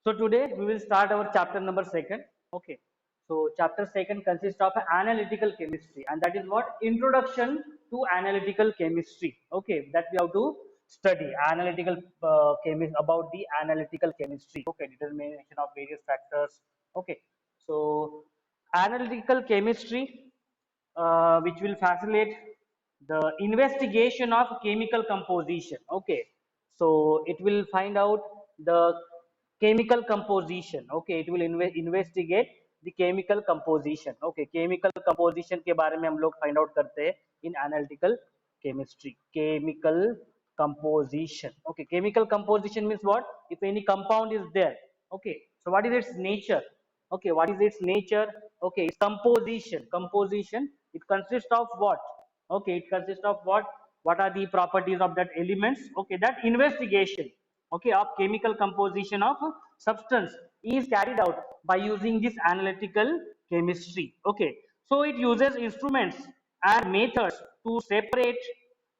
So today we will start our chapter number second. Okay. So chapter second consists of analytical chemistry, and that is what introduction to analytical chemistry. Okay, that we have to study analytical chemistry about the analytical chemistry. Okay, determination of various factors. Okay, so analytical chemistry, which will facilitate the investigation of chemical composition. Okay, so it will find out the chemical composition. Okay, it will investigate the chemical composition. Okay, chemical composition के बारे में हम लोग find out करते हैं in analytical chemistry. Chemical composition. Okay, chemical composition means what? If any compound is there. Okay, so what is its nature? Okay, what is its nature? Okay, its composition. Composition, it consists of what? Okay, it consists of what are the properties of that elements? Okay, that investigation, okay, of chemical composition of substance is carried out by using this analytical chemistry. Okay, so it uses instruments and methods to separate,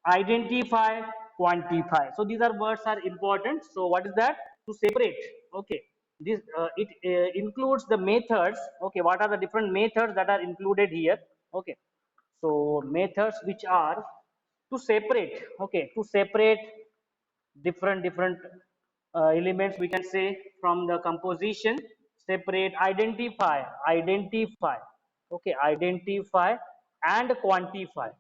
identify, quantify. So these are words are important. So what is that? To separate. Okay, this it includes the methods. Okay, what are the different methods that are included here? Okay, so methods which are to separate. Okay, to separate different elements, we can say, from the composition. Separate, identify. Okay, identify and quantify.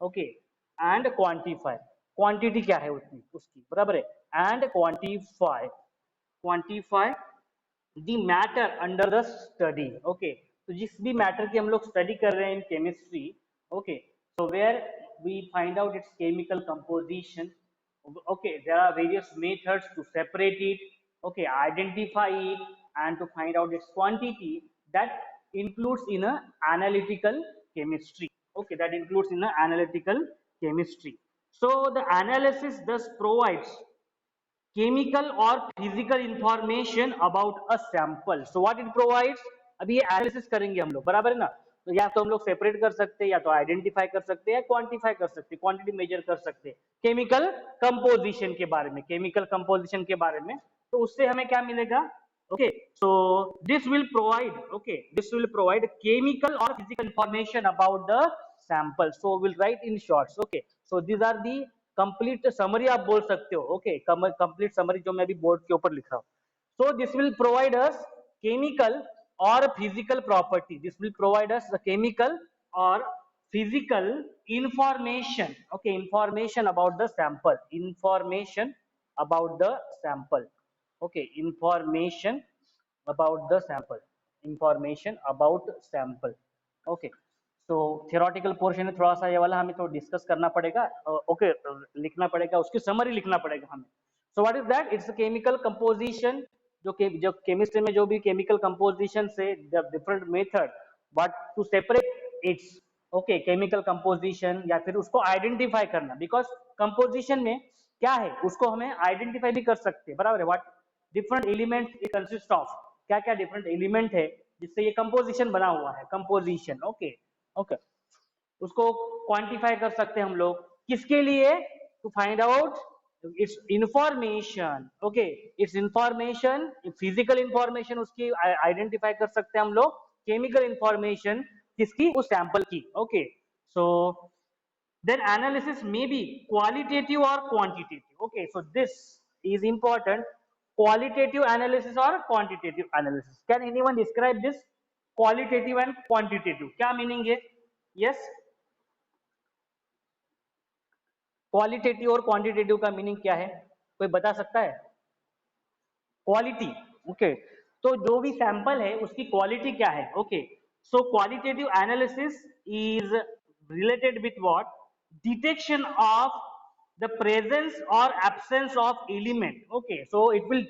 Okay, and quantify. Quantity क्या है उतनी उसकी, बराबर है. And quantify the matter under the study. Okay, तो जिस भी matter की हम लोग स्टडी कर रहे हैं in chemistry. Okay, so where we find out its chemical composition. Okay, there are various methods to separate it. Okay, identify it and to find out its quantity. That includes in a analytical chemistry. Okay, that includes in a analytical chemistry. So the analysis thus provides chemical or physical information about a sample. So what it provides? अभी ये analysis करेंगे हम लोग, बराबर है ना. तो या तो हम लोग सेपरेट कर सकते हैं, या तो आइडेंटिफाई कर सकते हैं, या क्वांटिफाई कर सकते हैं, क्वांटिटी मेजर कर सकते हैं केमिकल कंपोजिशन के बारे में. केमिकल कंपोजिशन के बारे में तो उससे हमें क्या मिलेगा? Okay, so this will provide, okay, this will provide chemical or physical information about the sample. So we'll write in shorts. Okay, so these are the complete summary आप बोल सकते हो. Okay, complete summary जो मैं अभी board के ऊपर लिख रहा हूँ. So this will provide us chemical or physical property. This will provide us the chemical or physical information. Okay, information about the sample. Information about the sample. Okay, information about the sample. Information about sample. Okay, so theoretical portion है थोड़ा सा, ये वाला हमें तो discuss करना पड़ेगा. Okay, लिखना पड़ेगा, उसकी समरी लिखना पड़ेगा हमें. So what is that? It's chemical composition. जो केमिस्ट्री में जो भी केमिकल कंपोजिशन से different method but to separate its. Okay, chemical composition या फिर उसको आइडेंटिफाई करना. बिकॉज कंपोजिशन में क्या है उसको हमें आइडेंटिफाई भी कर सकते हैं, बराबर है. What different element it consist of, क्या क्या डिफरेंट एलिमेंट है जिससे ये कंपोजिशन बना हुआ है. कंपोजिशन. ओके, ओके, उसको क्वांटिफाई कर सकते हैं हम लोग. किसके लिए? To find out its information. Okay, its information, physical information उसकी आइडेंटिफाई कर सकते हैं हम लोग. केमिकल इंफॉर्मेशन किसकी? उस सैंपल की. Okay, so then analysis may be qualitative or quantitative. Okay, so this is important. Qualitative analysis or quantitative analysis. Can anyone describe this? Qualitative and quantitative, क्या meaning है? Yes, क्वालिटेटिव और quantitative का meaning क्या है? कोई बता सकता है? क्वालिटी. ओके, तो जो भी सैंपल है उसकी क्वालिटी क्या है? Okay, so qualitative analysis is related with what? Detection of the presence or absence of element. Okay, so it will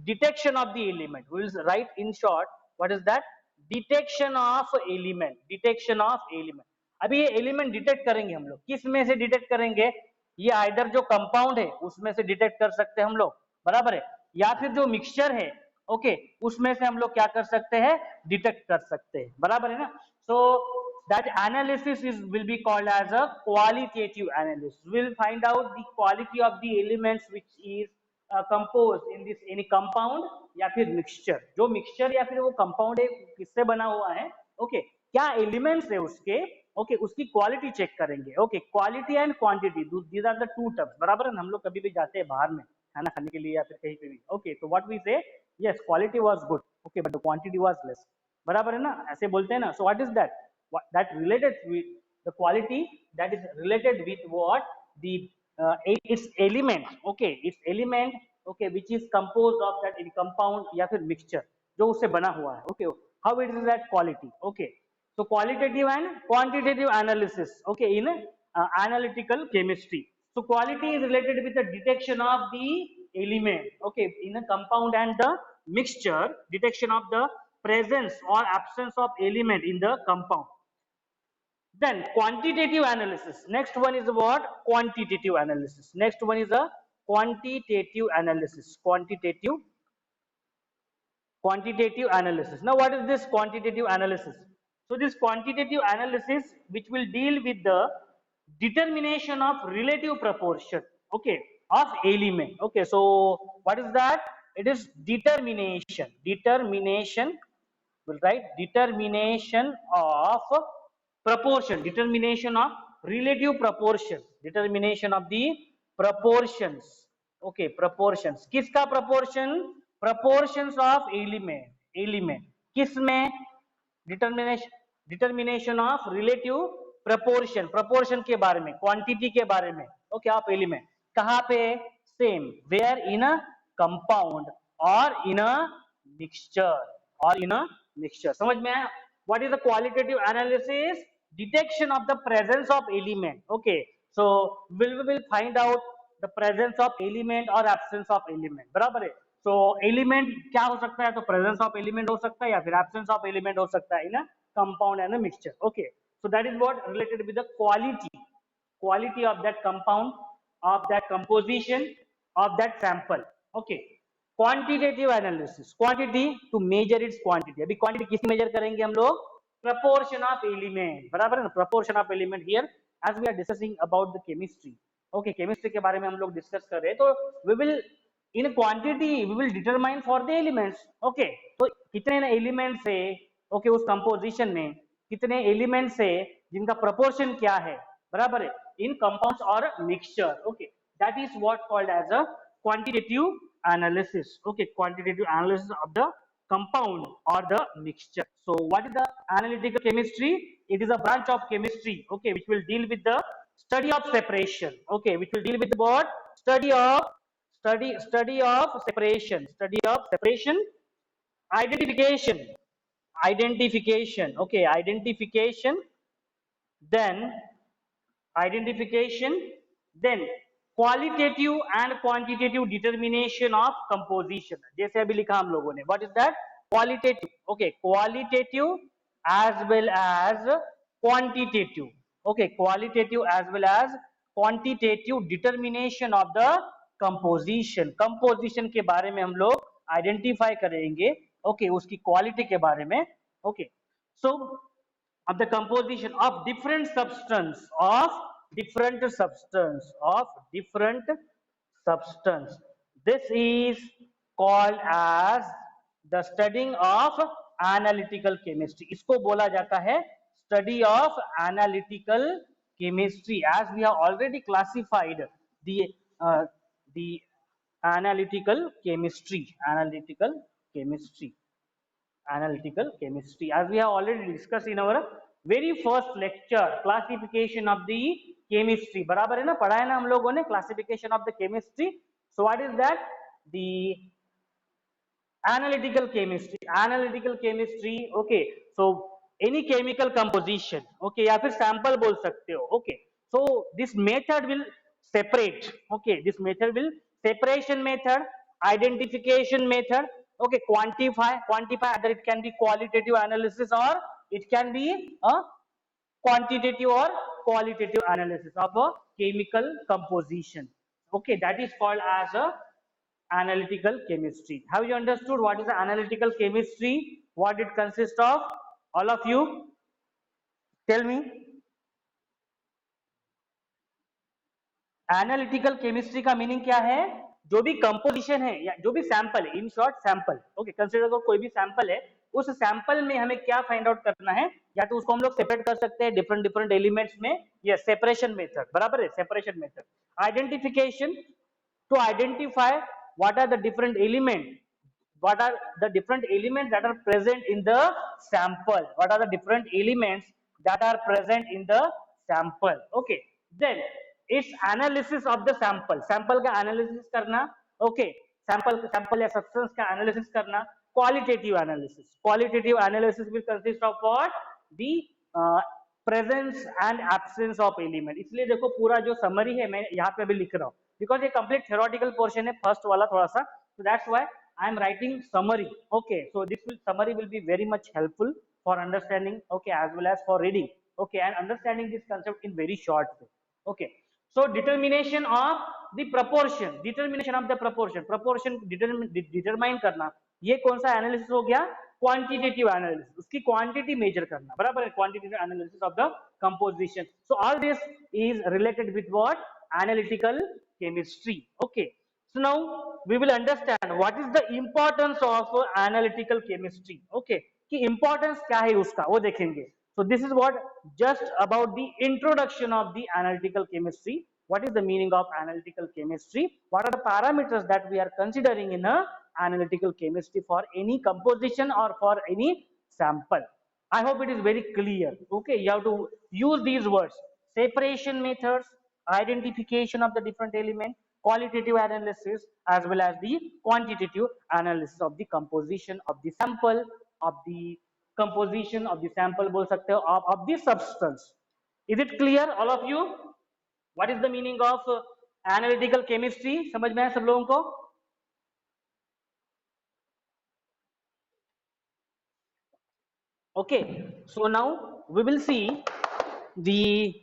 detection of the element. We will write in short, what is that? Detection of element. Detection of element. अभी ये element detect करेंगे हम लोग. किस में से detect करेंगे? ये आइदर जो कंपाउंड है उसमें से डिटेक्ट कर सकते हैं हम लोग, बराबर है, या फिर जो मिक्सचर है, ओके, उसमें से हम लोग क्या कर सकते हैं? डिटेक्ट कर सकते हैं, बराबर है ना. सो that analysis is will be called as a qualitative analysis. We'll find out the quality of the elements which is compose in this any compound या फिर मिक्सचर, जो मिक्सचर या फिर वो कंपाउंड है किससे बना हुआ है, ओके क्या एलिमेंट्स है उसके, ओके उसकी क्वालिटी चेक करेंगे, okay quality and quantity these are the two terms, बराबर है। हम लोग कभी भी जाते हैं बाहर में खाना खाने के लिए या फिर कहीं पे भी, ओके तो व्हाट वी से, yes quality was good, okay but the quantity was less, बराबर है ना, ऐसे बोलते हैं ना। सो what is that, that related with the quality, that is related with what the its element, okay its element, okay which is composed of that in compound या फिर mixture जो उससे बना हुआ है, okay how it is that quality, okay so qualitative and quantitative analysis, okay in analytical chemistry. So quality is related with the detection of the element, okay in a compound and the mixture, detection of the presence or absence of element in the compound. Then quantitative analysis. Next one is what? Quantitative analysis. Next one is a quantitative analysis. Quantitative analysis. Now what is this quantitative analysis? So this quantitative analysis which will deal with the determination of relative proportion, okay, of element. Okay, so what is that? It is determination. We'll write determination of proportion, determination of relative proportion, determination of the proportions, okay proportions, किसका proportion, proportions of element किसमें, determination of relative proportion के बारे में, quantity के बारे में, okay of element कहाँ पे, same where in a compound or in a mixture, समझ में आया। what is the qualitative analysis, detection of the presence of element, okay so we will find out the presence of element or absence of element, बराबर है। so element क्या हो सकता है, तो presence of element हो सकता है या फिर absence of element हो सकता है in a compound and a mixture, okay so that is what related with the quality of that compound, of that composition, of that sample, okay quantitative analysis, quantity to measure its quantity, अभी quantity किस measure करेंगे हम लोग, proportion of element, बराबर है ना, proportion of element here as we are discussing about the chemistry, okay chemistry के बारे में हम लोग डिस्कस कर रहे हैं, तो we will in quantity we will determine for the elements, okay तो कितने एलिमेंट्स है, ओके उस कंपोजिशन में कितने एलिमेंट्स है जिनका प्रपोर्शन क्या है, बराबर है, इन कंपाउंड्स और mixture, okay that is what called as a quantitative analysis, okay quantitative analysis of the compound or the mixture. So what is the analytical chemistry, it is a branch of chemistry, okay which will deal with the study of separation, okay which will deal with what, study of separation, identification, okay then identification, then qualitative and quantitative determination of composition, जैसे अभी लिखा हम लोगों ने, what is that, qualitative, okay qualitative as well as quantitative, okay qualitative as well as quantitative determination of the composition के बारे में हम लोग आइडेंटिफाई करेंगे, okay उसकी क्वालिटी के बारे में, okay so of the composition of different substance. This is called as the studying of analytical chemistry. इसको बोला जाता है study of analytical chemistry, as we have already classified the analytical chemistry, as we have already discussed in our very first lecture, classification of the chemistry, बराबर है ना, पढ़ा है ना हम लोगों ने classification of the chemistry. So what is that, the analytical chemistry, okay so any chemical composition, okay या फिर sample बोल सकते हो, okay so this method will separate, okay this method will separation method, identification method, okay quantify, either it can be qualitative analysis or it can be a quantitative or qualitative analysis of a chemical composition, okay that is called as a analytical chemistry. Have you understood what is the analytical chemistry, what it consists of, all of you tell me. Analytical chemistry का meaning क्या है, जो भी composition है या जो भी sample है, in short sample, okay, consider करो कोई भी सैंपल है, उस सैंपल में हमें क्या फाइंड आउट करना है, या तो उसको हम लोग सेपरेट कर सकते हैं डिफरेंट डिफरेंट एलिमेंट्स में, या सेपरेशन मेथड, बराबर है, separation method, identification to identify what are the different elements, what are the different elements that are present in the sample, what are the different elements that are present in the sample, okay, then its analysis of the sample, sample का analysis करना, okay, sample या substance का analysis करना, qualitative analysis will consist of what, the presence and absence of element, इसलिए देखो पूरा जो summary है मैं यहाँ पे भी लिख रहा हूँ, because ये complete theoretical portion है first वाला थोड़ा सा, so that's why I am writing summary, okay, so this summary will be very much helpful for understanding, okay, as well as for reading, okay, and understanding this concept in very short way, okay. So determination of the proportion, proportion determine करना, ये कौन सा analysis हो गया, quantitative analysis, उसकी quantity major करना, बराबर है, quantitative analysis of the composition, so all this is related with what, analytical chemistry, okay. So now we will understand what is the importance of analytical chemistry, okay, कि importance क्या है उसका वो देखेंगे. So this is what just about the introduction of the analytical chemistry. What is the meaning of analytical chemistry? What are the parameters that we are considering in a analytical chemistry for any composition or for any sample? I hope it is very clear. Okay, you have to use these words: separation methods, identification of the different element, qualitative analysis, as well as the quantitative analysis of the composition of the sample, of the composition of the sample बोल सकते हो, of the substance. Is it clear all of you? What is the meaning of analytical chemistry? समझ में है सब लोगों को? Okay, so now we will see the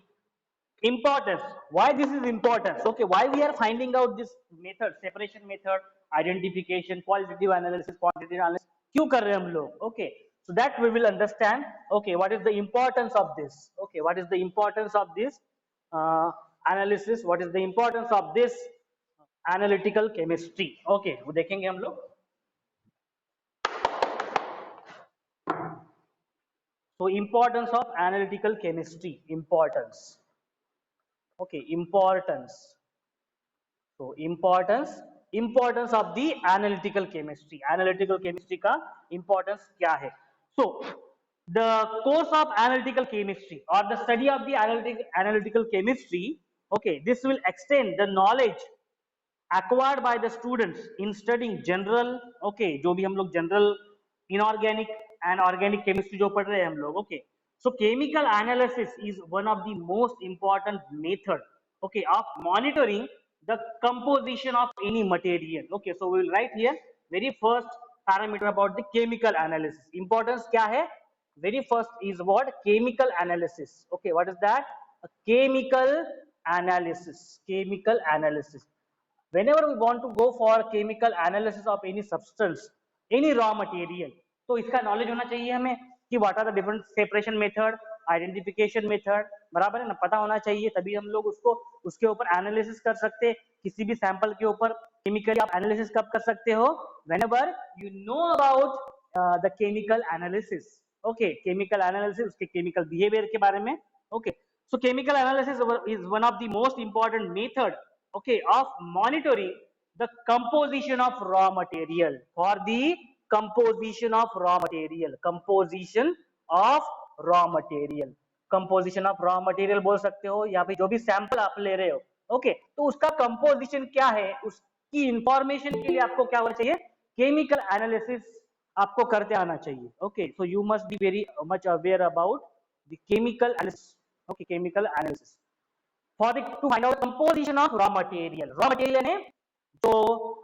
importance, why this is important, okay, why we are finding out this method, separation method, identification, qualitative analysis, quantitative analysis, क्यों कर रहे हैं हम लोग, okay, so that we will understand, okay, what is the importance of this, okay, what is the importance of this analysis, what is the importance of this analytical chemistry, okay, वो देखेंगे हम लोग. So importance of analytical chemistry, importance, okay, importance. So importance of the analytical chemistry. Analytical chemistry का importance क्या है? So the course of analytical chemistry or the study of the analytical chemistry, okay, this will extend the knowledge acquired by the students in studying general, okay, जो भी हम लोग general, inorganic and organic chemistry जो पढ़ रहे हैं हम लोग, okay. So chemical analysis is one of the most important method, okay, of monitoring the composition of any material, okay. So we will write here very first parameter about the chemical analysis. Importance क्या है? Very first is what? Chemical analysis, okay. What is that? A chemical analysis, chemical analysis. Whenever we want to go for chemical analysis of any substance, any raw material, तो इसका knowledge होना चाहिए हमें कि what are the different separation method, identification method, बराबर है ना, पता होना चाहिए, तभी हम लोग उसको उसके ऊपर एनालिसिस कर सकते हैं. किसी भी सैंपल के ऊपर केमिकली आप एनालिसिस कब कर सकते हो? Whenever you know about the chemical analysis, okay, chemical analysis, उसके केमिकल बिहेवियर के बारे में, okay. So chemical analysis is one of the most important method, okay, of monitoring the composition of raw material, for the composition of raw material, composition of raw material, composition of raw material बोल सकते हो, या फिर जो भी sample आप ले रहे हो, ओके, तो उसका कंपोजिशन क्या है, उसकी इंफॉर्मेशन के लिए आपको क्या होना चाहिए? केमिकल एनालिसिस आपको करते आना चाहिए, okay. So you must be very much aware about the chemical analysis, okay, chemical analysis for the to find out composition of raw material. raw material है, तो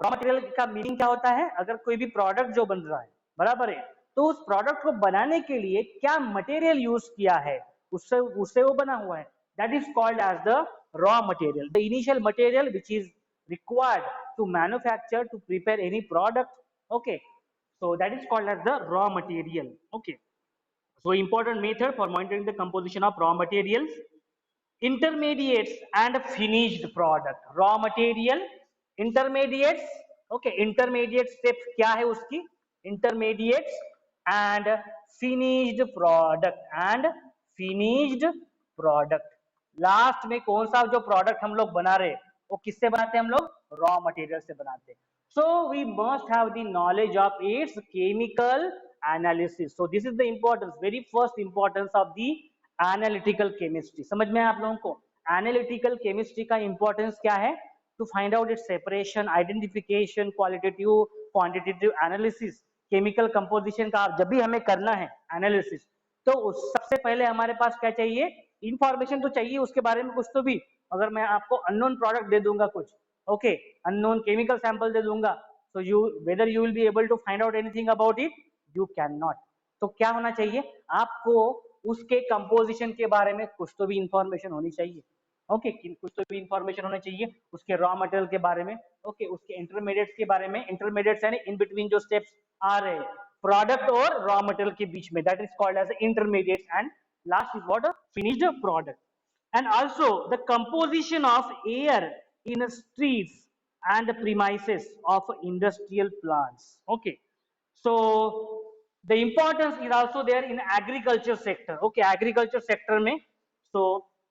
raw material का मीनिंग क्या होता है? अगर कोई भी प्रोडक्ट जो बन रहा है, बराबर है, तो उस प्रोडक्ट को बनाने के लिए क्या मटेरियल यूज किया है, उससे उससे वो बना हुआ है, that is called as the raw material, the initial material which is required to manufacture, to prepare any product, okay. So that is called as the raw material, okay. So important method for monitoring the composition of raw materials, intermediates and finished product. Raw material, intermediates, okay, intermediate step क्या है उसकी, intermediates and finished product, and finished product. Last में कौन सा जो product हम लोग बना रहे वो किससे बनाते हैं हम लोग, रॉ मटेरियल से बनाते हैं। So we must have the knowledge of its chemical analysis. So this is the importance, very first importance of the analytical chemistry. समझ में आप लोगों को analytical chemistry का importance क्या है, to find out its separation, identification, qualitative, quantitative analysis, chemical composition का जब भी हमें करना है analysis, तो उस सबसे पहले हमारे पास क्या चाहिए, इंफॉर्मेशन तो चाहिए उसके बारे में कुछ तो भी। अगर मैं आपको अननोन प्रोडक्ट दे दूंगा कुछ, ओके, अननोन केमिकल सैंपल दे दूंगा, so you whether you will be able to find out anything about it, you cannot। तो क्या होना चाहिए आपको, उसके कंपोजिशन के बारे में कुछ तो भी इंफॉर्मेशन होनी चाहिए, ओके, कुछ तो भी इंफॉर्मेशन होना चाहिए उसके रॉ मटेरियल के बारे में, ओके, उसके इंटरमीडिएट्स के बारे में, इंटरमीडिएट्स यानी इन बिटवीन जो स्टेप्स आ रहे हैं प्रोडक्ट और रॉ मटेरियल के बीच में, that is called as intermediates, and last is what, finished product. And also the composition of air in streets and the premises of industrial plants, okay, so the importance is also there in agriculture sector, okay, agriculture sector mein, so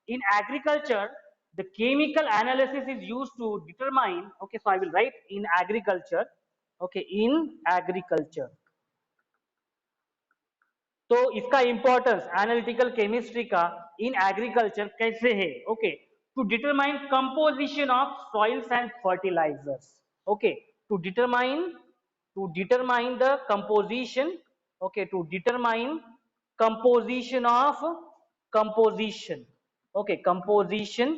in agriculture the chemical analysis is used to determine, okay, so I will write in agriculture, okay, in agriculture, तो इसका importance analytical chemistry का इन agriculture कैसे है, okay, to determine composition of soils and fertilisers, okay, to determine the composition, okay, to determine composition of, composition, okay, composition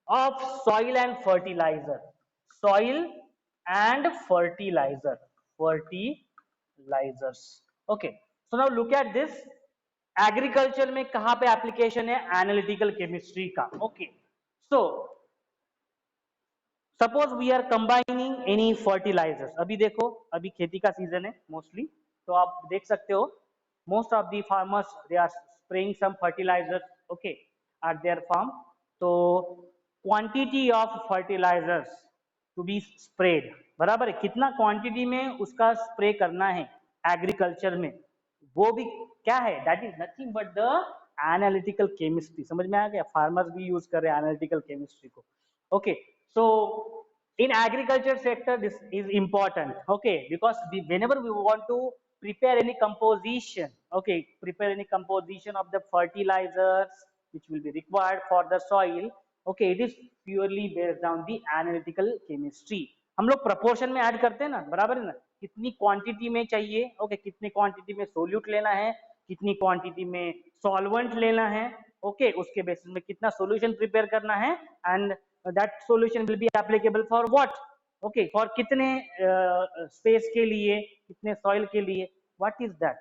of soil and fertilizer, soil and fertilizers, okay, so now look at this, agriculture में कहां पे application है analytical chemistry का, okay, so suppose we are combining any fertilisers, अभी देखो अभी खेती का सीजन है मोस्टली, तो आप देख सकते हो most of the farmers they are spraying some fertilisers, okay, at their farm, तो quantity of fertilisers to be spread, बराबर है, कितना क्वांटिटी में उसका स्प्रे करना है एग्रीकल्चर में, वो भी क्या है, that is nothing but the analytical chemistry. समझ में आ गया, फार्मर्स भी यूज कर रहे हैं एनालिटिकल केमिस्ट्री को, okay, so in agriculture sector this is important, okay, because whenever we want to prepare any composition, okay, prepare any composition of the fertilizers which will be required for the soil, okay, it is purely based on the analytical chemistry। हम लोग proportion में add करते हैं ना, बराबर है ना, कितनी क्वांटिटी में चाहिए, ओके, कितनी क्वांटिटी में सोल्यूट लेना है, कितनी क्वांटिटी में सॉल्वेंट लेना है, ओके, उसके बेसिस में कितना सॉल्यूशन प्रिपेयर करना है, and that solution will be applicable for what, okay, for कितने space के लिए, कितने soil के लिए, what is that,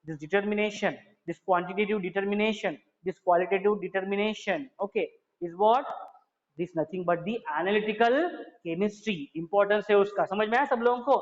this determination, this quantitative determination, this qualitative determination, okay, is what, this nothing but the analytical chemistry, importance है उसका। समझ में आया सब लोगों को,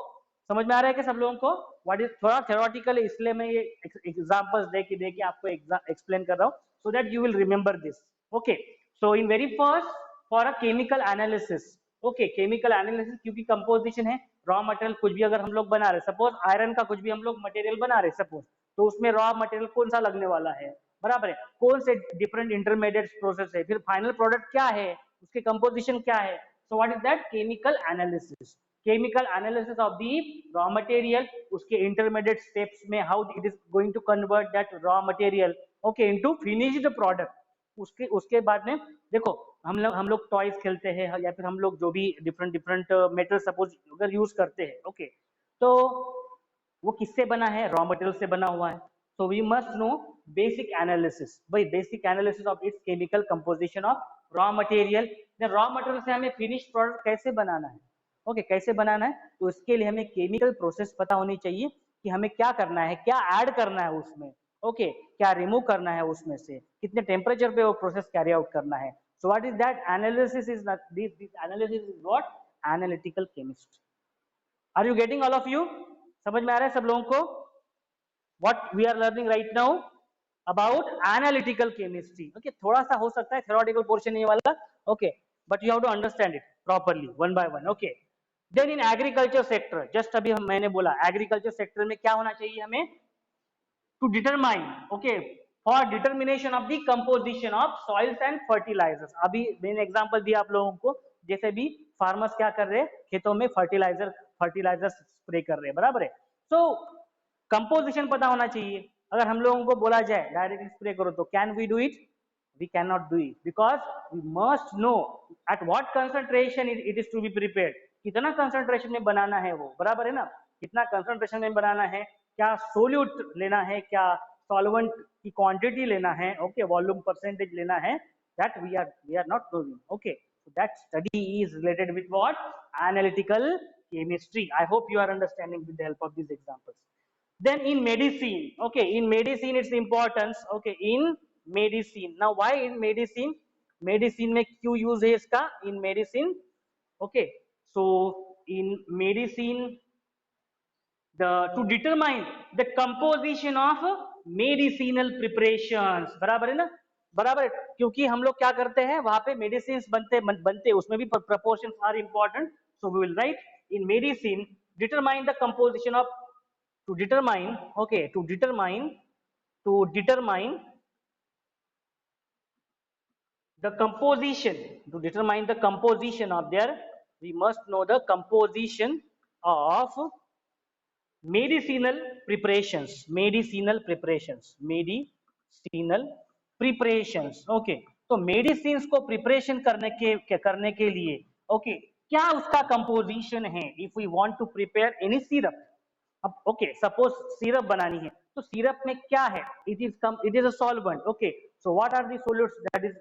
समझ में आ रहा है कि सब लोगों को, व्हाट इज, थोड़ा थ्योरेटिकल इसलिए मैं ये एग्जांपल्स दे के आपको एक्सप्लेन कर रहा हूँ, so that you will remember this, okay, so in very first for a chemical analysis, okay, chemical analysis, क्योंकि कंपोजिशन है रॉ मटेरियल, कुछ भी अगर हम लोग बना रहे, सपोज आयरन का कुछ भी हम लोग मटेरियल बना रहे सपोज, तो उसमें रॉ मटेरियल कौन सा लगने वाला है, बराबर है, कौन से डिफरेंट इंटरमीडिएट प्रोसेस है, फिर फाइनल प्रोडक्ट क्या है, उसके कंपोजिशन क्या है, so what is that, chemical analysis, chemical analysis of the raw material, उसके इंटरमीडिएट स्टेप्स में how it is going to convert that raw material, okay, into finished product. उसके बाद में देखो हम लोग टॉयज खेलते हैं या फिर हम लोग जो भी डिफरेंट मेटल सपोज अगर यूज करते हैं, ओके, तो वो किससे बना है, रॉ मटेरियल से बना हुआ है, so we must know basic analysis, भाई basic analysis of its chemical composition of raw material, raw material से हमें फिनिश प्रोडक्ट कैसे बनाना है, ओके, कैसे बनाना है, तो इसके लिए हमें केमिकल प्रोसेस पता होनी चाहिए कि हमें क्या करना है, क्या ऐड करना है उसमें, ओके, क्या रिमूव करना है उसमें से, कितने टेम्परेचर पे वो प्रोसेस कैरी आउट करना है, so what is that analysis, is this analysis is what, analytical chemistry. Are you getting all of you, समझ में आ रहा है सब लोगों को, what we are learning right now about analytical chemistry, okay, थोड़ा सा हो सकता है थ्योरेटिकल पोर्शन ये वाला, okay, but you have to understand it, properly one by one. Okay, then in agriculture sector, just अभी मैंने बोला agriculture sector में क्या होना चाहिए हमें, to determine, okay, for determination of the composition of soils and fertilizers. अभी मैंने एग्जांपल दिया आप लोगों को, जैसे भी फार्मर्स क्या कर रहे हैं, खेतों में फर्टिलाइजर स्प्रे कर रहे हैं, बराबर है. सो कंपोजिशन पता होना चाहिए. अगर हम लोगों को बोला जाए डायरेक्टली स्प्रे करो तो can we do it? We cannot do it because we must know at what concentration it is to be prepared. कितना concentration में बनाना है वो, बराबर है ना, कितना concentration में बनाना है, क्या solute लेना है, क्या solvent की quantity लेना है, okay, volume percentage लेना है, that we are not knowing. Okay, so that study is related with what? Analytical chemistry. I hope you are understanding with the help of these examples. Then in medicine, okay, in medicine its importance, okay, in medicine. Now why in medicine? Medicine में क्यों use है इसका in medicine? Okay, so in medicine to determine the composition of medicinal preparations, बराबर है ना, बराबर है, क्योंकि हम लोग क्या करते हैं वहां पे मेडिसिन बनते उसमें भी proportions are important. So we will write in medicine determine the composition of, to determine, okay, to determine the composition, to determine the composition of their, we must know the composition of medicinal preparations, okay. तो medicine को preparation करने के लिए, okay, क्या उसका composition है. If we want to prepare any syrup, अब okay suppose syrup बनानी है तो सिरप में क्या है, it is a solvent. Okay, so what are the solutes that is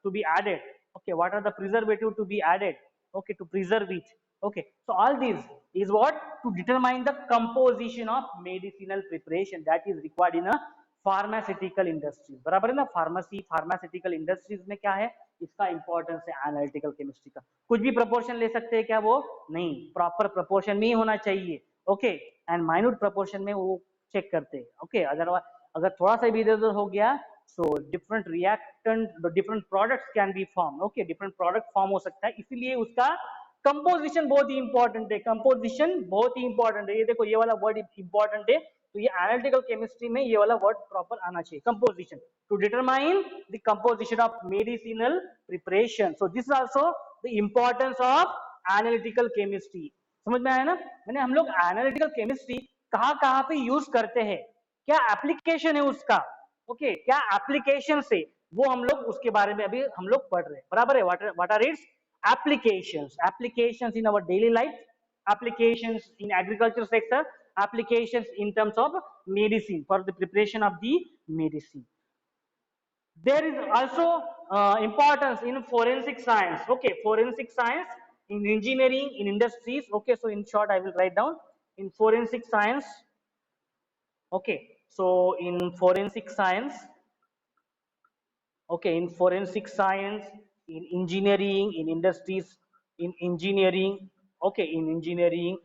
to be added, okay, what are the preservative to be added, okay, to preserve it. Okay, so all these is what, to determine the composition of medicinal preparation that is required in a pharmaceutical industries, बराबर है ना. Pharmaceutical industries में क्या है, इसका importance है analytical chemistry का. कुछ भी प्रोपोर्शन ले सकते हैं क्या, वो नहीं, प्रॉपर प्रोपोर्शन में ही होना चाहिए. ओके, एंड माइन्यूट प्रोपोर्शन में वो चेक करते हैं. ओके, अगर थोड़ा सा भी इधर हो गया, so different reactant, different products can be formed. Okay, different product form हो सकता है, इसीलिए उसका कंपोजिशन बहुत ही इंपॉर्टेंट है. कंपोजिशन बहुत ही इंपॉर्टेंट है. ये देखो ये वाला वर्ड इंपॉर्टेंट है, तो ये एनालिटिकल केमिस्ट्री में ये वाला वर्ड प्रॉपर आना चाहिए, composition, to determine the composition of medicinal preparation. So this is also the importance of analytical chemistry. समझ में आया ना. मैंने हम लोग एनालिटिकल केमिस्ट्री कहाँ पे यूज करते हैं, क्या एप्लीकेशन है उसका, ओके, क्या एप्लीकेशन से, वो हम लोग उसके बारे में अभी हम लोग पढ़ रहे हैं, बराबर है. What are its applications in our daily life, applications in agriculture sector, applications in terms of medicine, for the preparation of the medicine. There is also importance in forensic science. Okay, forensic science in engineering, in industries. Okay, so in short I will write down in forensic science. Okay, so in forensic science, okay, in forensic science, in engineering, in industries, in engineering, okay, in engineering,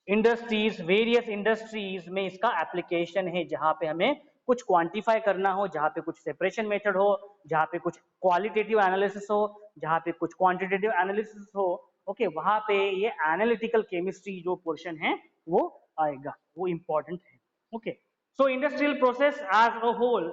industries, various industries में इसका application है, जहां पे हमें कुछ quantify करना हो, जहां पे कुछ सेपरेशन मेथड हो, जहां पे कुछ क्वालिटेटिव एनालिसिस हो, जहां पे कुछ क्वांटिटेटिव एनालिसिस हो. ओके, वहां पे ये एनालिटिकल केमिस्ट्री जो पोर्शन है वो आएगा, वो इंपॉर्टेंट है. Okay, so industrial process as a whole,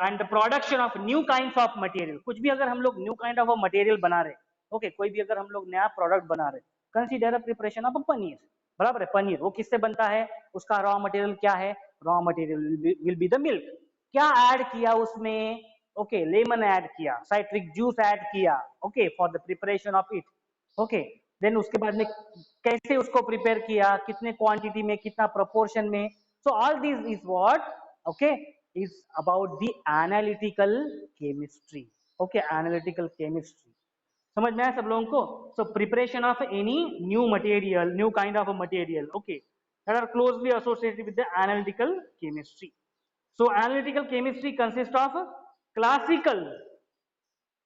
and the production of new kinds of material. कुछ भी अगर हम लोग न्यू काइंड ऑफ मटेरियल बना रहे, ओके, कोई भी अगर हम लोग नया प्रोडक्ट बना रहे, consider a preparation of paneer, बराबर है. पनीर वो किससे बनता है, उसका रॉ मटेरियल क्या है, raw material will be the milk. क्या ऐड किया उसमें, ओके, लेमन ऐड किया, साइट्रिक जूस ऐड किया, okay, for the preparation of it. Okay, then उसके बाद में कैसे उसको प्रिपेयर किया, कितने क्वांटिटी में, कितना प्रोपोर्शन में. So all this is what, okay, is about the analytical chemistry. Okay, analytical chemistry. समझ में आया सब लोगों को. So preparation of any new material, new kind of a material, okay, that are closely associated with the analytical chemistry. So analytical chemistry consists of classical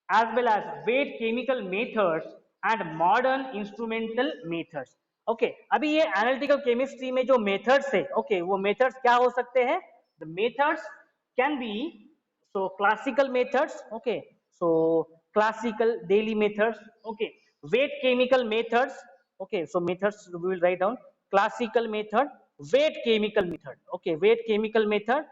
as well as weight chemical methods and modern instrumental methods. Okay, अभी ये analytical chemistry में जो methods है, okay, वो methods क्या हो सकते हैं. The methods can be, so classical methods, okay, so classical daily methods, okay, weight chemical methods. Okay, so methods we will write down: classical method, weight chemical method. Okay, weight chemical method,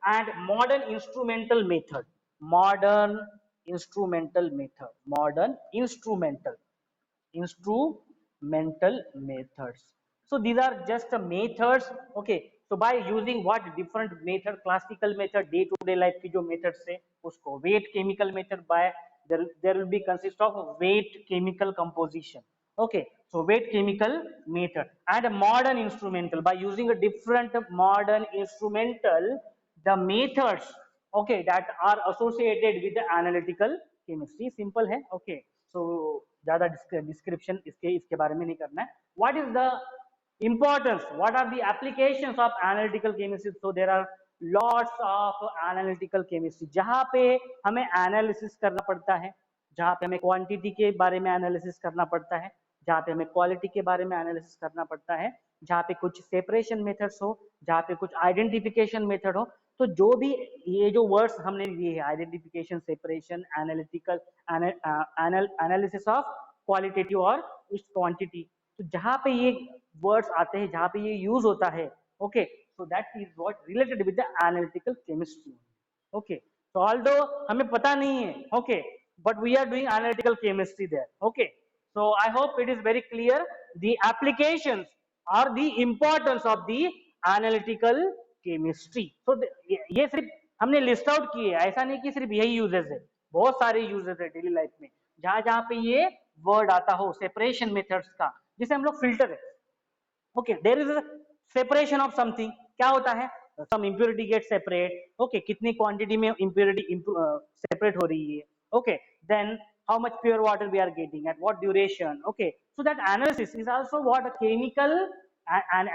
and modern instrumental method. Modern instrumental method. Modern instrumental methods. So these are just methods. Okay, so by using what different method, classical method, day to day life की जो methods है उसको, weight chemical method, by there will be consist of weight chemical composition. Okay, so weight chemical method and a modern instrumental, by using a different modern instrumental, the methods, okay, that are associated with the analytical chemistry. Simple है. Okay, so ज्यादा description इसके बारे में नहीं करना है. What is the importance, what are the applications of analytical chemistry? So there are lots of analytical chemistry जहाँ पे हमें एनालिसिस करना पड़ता है, जहाँ पे हमें क्वांटिटी के बारे में एनालिसिस करना पड़ता है, जहाँ पे हमें क्वालिटी के बारे में एनालिसिस करना पड़ता है, जहाँ पे कुछ सेपरेशन मेथड्स हो, जहाँ पे कुछ आइडेंटिफिकेशन मेथड हो. तो जो भी ये जो वर्ड्स हमने लिए हैं, identification, separation, analytical, analysis of qualitative और उस क्वांटिटी, तो जहाँ पे ये वर्ड्स आते हैं, जहाँ पे ये यूज होता है, okay, so that is what related with the analytical chemistry. Okay, so although हमें पता नहीं है, okay, but we are doing analytical chemistry there. Okay, so I hope it is very clear the applications or the importance of the analytical chemistry. So ये सिर्फ हमने list out किए, ऐसा नहीं कि सिर्फ यही यूजेस है, बहुत सारे यूजेस है डेली लाइफ में, जहां जहां पे ये वर्ड आता हो, सेपरेशन मेथड्स का, जिसे हम लोग फिल्टर है. Okay, there is a separation of something. क्या होता है? Some impurity get separate. Okay, कितनी क्वांटिटी में इम्प्योरिटी सेपरेट हो रही है. Okay, then how much pure water we are getting, at what duration. Okay, so that analysis is also what a chemical and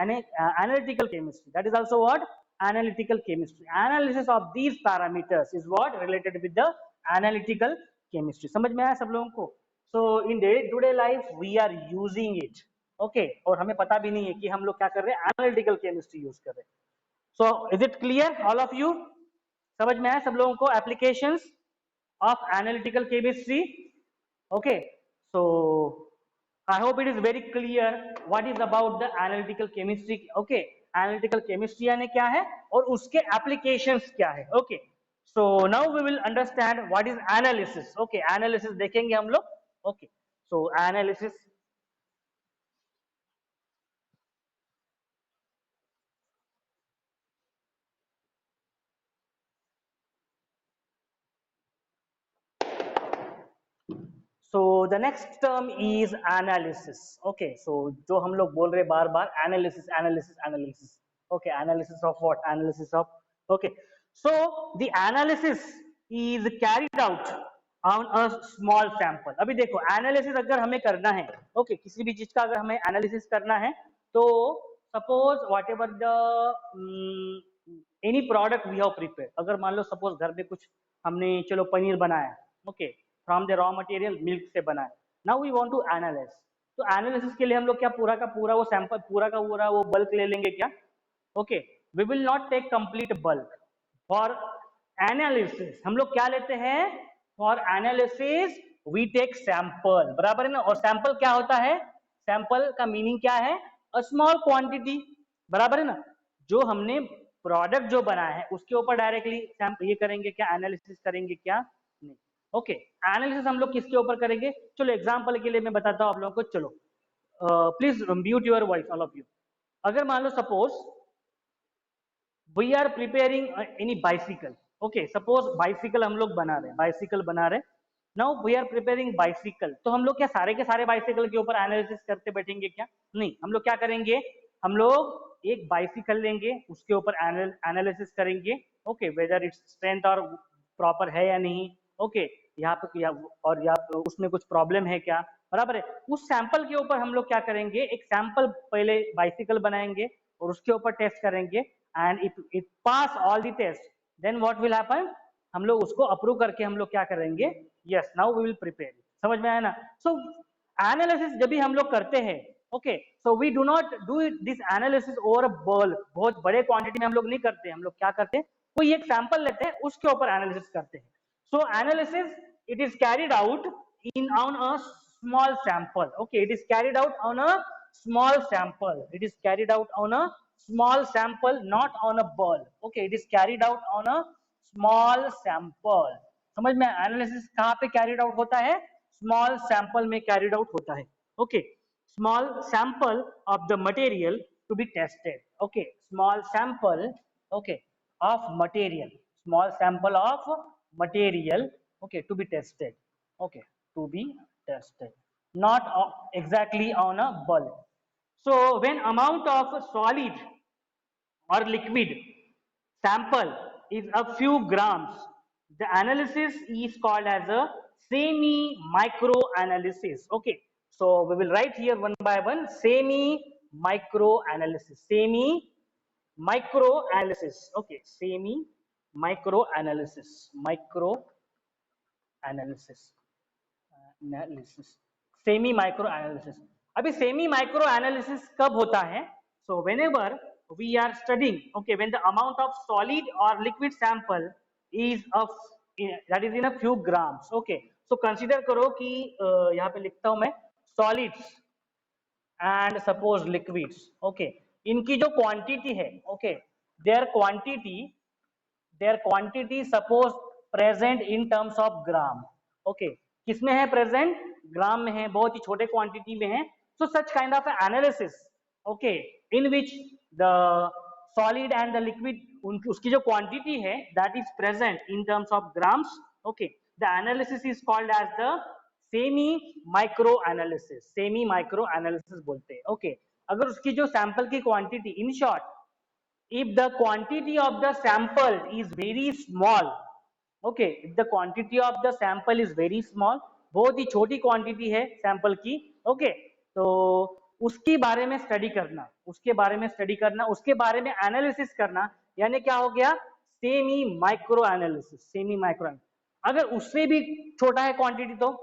analytical chemistry, that is also what analytical chemistry. Analysis of these parameters is what related with the analytical chemistry. समझ में आया सब लोगों को? So in day to day life we are using it. Okay, और हमें पता भी नहीं है कि हम लोग क्या कर रहे हैं, एनालिटिकल केमिस्ट्री यूज कर रहे हैं. So is it clear all of you? समझ में आया सब लोगों को applications of analytical chemistry? Okay, so I hope it is very clear what is about the analytical chemistry. Okay, analytical chemistry यानी क्या है और उसके एप्लीकेशंस क्या है. Okay, so now we will understand what is analysis. Okay, analysis देखेंगे हम लोग. Okay, so analysis, so the next term is analysis. Okay, so जो हम लोग बोल रहे बार बार analysis analysis analysis. Okay, analysis of what? Analysis of, okay, so the analysis is carried out on a small sample. अभी देखो, analysis अगर हमें करना है, okay, किसी भी चीज का अगर हमें analysis करना है, तो suppose whatever the any product we have prepared, अगर मान लो suppose घर में कुछ हमने चलो पनीर बनाया, okay, from the raw material milk से बना है. Now we want to analyze. तो एनालिसिस के लिए हम लोग क्या पूरा का पूरा वो सैंपल, पूरा का पूरा वो बल्क ले लेंगे क्या? Okay, we will not take complete bulk. For analysis हम लोग क्या लेते हैं? For analysis we take sample. बराबर है ना? और सैंपल क्या होता है? सैंपल का मीनिंग क्या है? A small quantity. बराबर है ना? जो हमने प्रोडक्ट जो बनाया है उसके ऊपर डायरेक्टली ये करेंगे क्या? एनालिसिस करेंगे क्या? नहीं. ओके, एनालिसिस हम लोग किसके ऊपर करेंगे? चलो एग्जांपल के लिए मैं बताता हूं आप लोगों को. चलो please mute your voice all of you. अगर मान लो suppose we are preparing any bicycle. Okay, suppose bicycle हम लोग बना रहे हैं, बाइसिकल बना रहे हैं. Now we are preparing bicycle. तो हम लोग क्या सारे के सारे बाइसिकल के ऊपर एनालिसिस करते बैठेंगे क्या? नहीं. हम लोग क्या करेंगे? हम लोग एक बाइसिकल लेंगे, उसके ऊपर एनालिसिस करेंगे. ओके, वेदर इट्स स्ट्रेंथ और प्रॉपर है या नहीं. ओके, यहाँ पे और यहाँ उसमें कुछ प्रॉब्लम है क्या? बराबर है. उस सैंपल के ऊपर हम लोग क्या करेंगे? एक सैंपल पहले बाइसिकल बनाएंगे और उसके ऊपर टेस्ट करेंगे. And if pass all the test, then what will happen? हम लोग उसको अप्रूव करके हम लोग क्या करेंगे? Yes, now we will prepare. समझ में आया ना? सो एनालिसिस जब भी हम लोग करते हैं, okay, so we do not do this analysis over bulk. बहुत बड़े क्वांटिटी में हम लोग नहीं करते. हम लोग क्या करते हैं? कोई एक सैंपल लेते हैं, उसके ऊपर एनालिसिस करते हैं. So analysis, it is carried out on a small sample. Okay, it is carried out on a small sample. It is carried out on a small sample, not on a bulk. Okay, it is carried out on a small sample. समझ में, analysis कहाँ पे carried out होता है? Small sample में carried out होता है. Okay, small sample of the material to be tested. Okay, small sample, okay, of material, small sample of material, okay, to be tested. Okay, to be tested, not exactly on a bulk. So when amount of solid or liquid sample is a few grams, the analysis is called as a semi micro analysis. Okay, so we will write here one by one. Semi micro analysis, semi micro analysis. Okay, semi micro analysis, micro analysis, analysis, semi micro analysis. अभी semi micro analysis कब होता है? So whenever we are studying, okay, when the amount of solid और liquid sample is of, that is in a few grams. Okay, so consider करो कि यहाँ पे लिखता हूं मैं solids and suppose liquids. Okay, इनकी जो क्वांटिटी है, okay, their quantity suppose present in terms of gram. Okay, किसमें है प्रेजेंट? ग्राम में है, बहुत ही छोटे क्वांटिटी में है. So such kind of analysis, okay, in which the solid and the liquid, उसकी जो क्वांटिटी है that is present in terms of grams. Okay, the analysis is called as the semi micro analysis. Semi micro analysis बोलते हैं. Okay, अगर उसकी जो sample की quantity, in short, if the quantity of the sample is very small, okay, if the quantity of the sample is very small, बहुत ही छोटी quantity है sample की. ओके, तो उसके बारे में स्टडी करना, उसके बारे में स्टडी करना, उसके बारे में एनालिसिस करना, यानी क्या हो गया? Semi micro analysis. Semi micro. अगर उससे भी छोटा है क्वांटिटी तो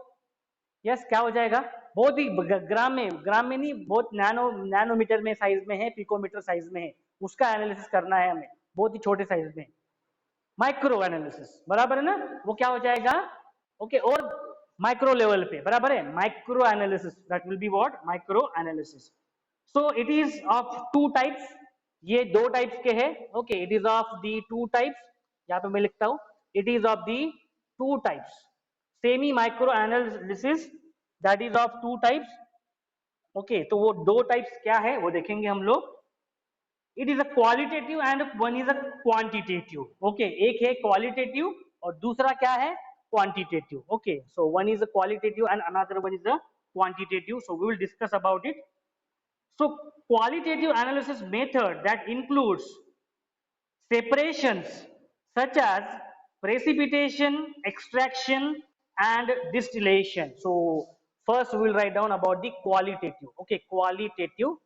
यस क्या हो जाएगा? बहुत ही ग्राम में नहीं, बहुत नैनोमीटर में साइज में है, पिकोमीटर साइज में है, उसका एनालिसिस करना है हमें, बहुत ही छोटे साइज में. माइक्रो एनालिसिस, बराबर है ना? वो क्या हो जाएगा? ओके, और माइक्रो लेवल पे, बराबर है, micro analysis, that will be what? Micro analysis. So it is of two types. ये दो टाइप्स के हैं. Okay, it is of the two types. यहाँ पे मैं लिखता हूं, it is of the two types. Semi micro analysis that is of two types. Okay, तो वो दो टाइप्स क्या है वो देखेंगे हम लोग. It is a qualitative and one is a quantitative. Okay, एक है क्वालिटेटिव और दूसरा क्या है? Quantitative. Okay, so one is a qualitative and another one is a quantitative. So we will discuss about it. So qualitative analysis method that includes separations such as precipitation, extraction and distillation. So first we will write down about the qualitative. Okay, qualitative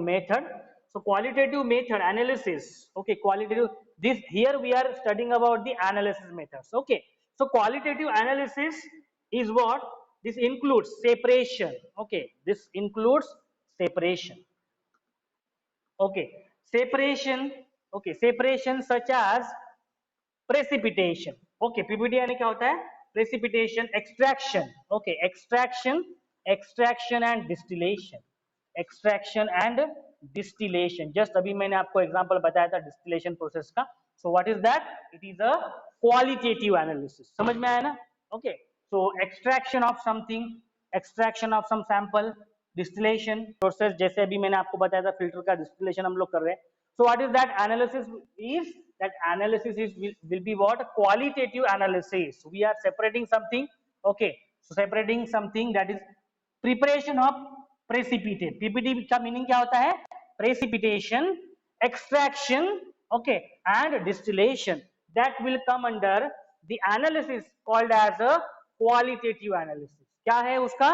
method. So qualitative method analysis. Okay, qualitative, this here we are studying about the analysis methods. Okay, so qualitative analysis is what? This includes separation. Okay, this includes separation. Okay, separation. Okay, separation such as precipitation. Okay, PPT यानी क्या होता है? Precipitation. Extraction. Okay, extraction and distillation. Extraction and distillation. Just अभी मैंने आपको example बताया था distillation process का. So what is that? It is a qualitative analysis. समझ में आया ना? Okay, so extraction of something, extraction of some sample, distillation process, जैसे अभी मैंने आपको बताया था filter का distillation हम लोग कर रहे हैं. So what is that analysis is? That analysis is will be what? Qualitative analysis. We are separating something. Okay, so separating something, that is preparation of precipitate. PPT का मीनिंग क्या होता है? Precipitation, extraction, okay, and distillation. That will come under the analysis called as a qualitative analysis. क्या है उसका?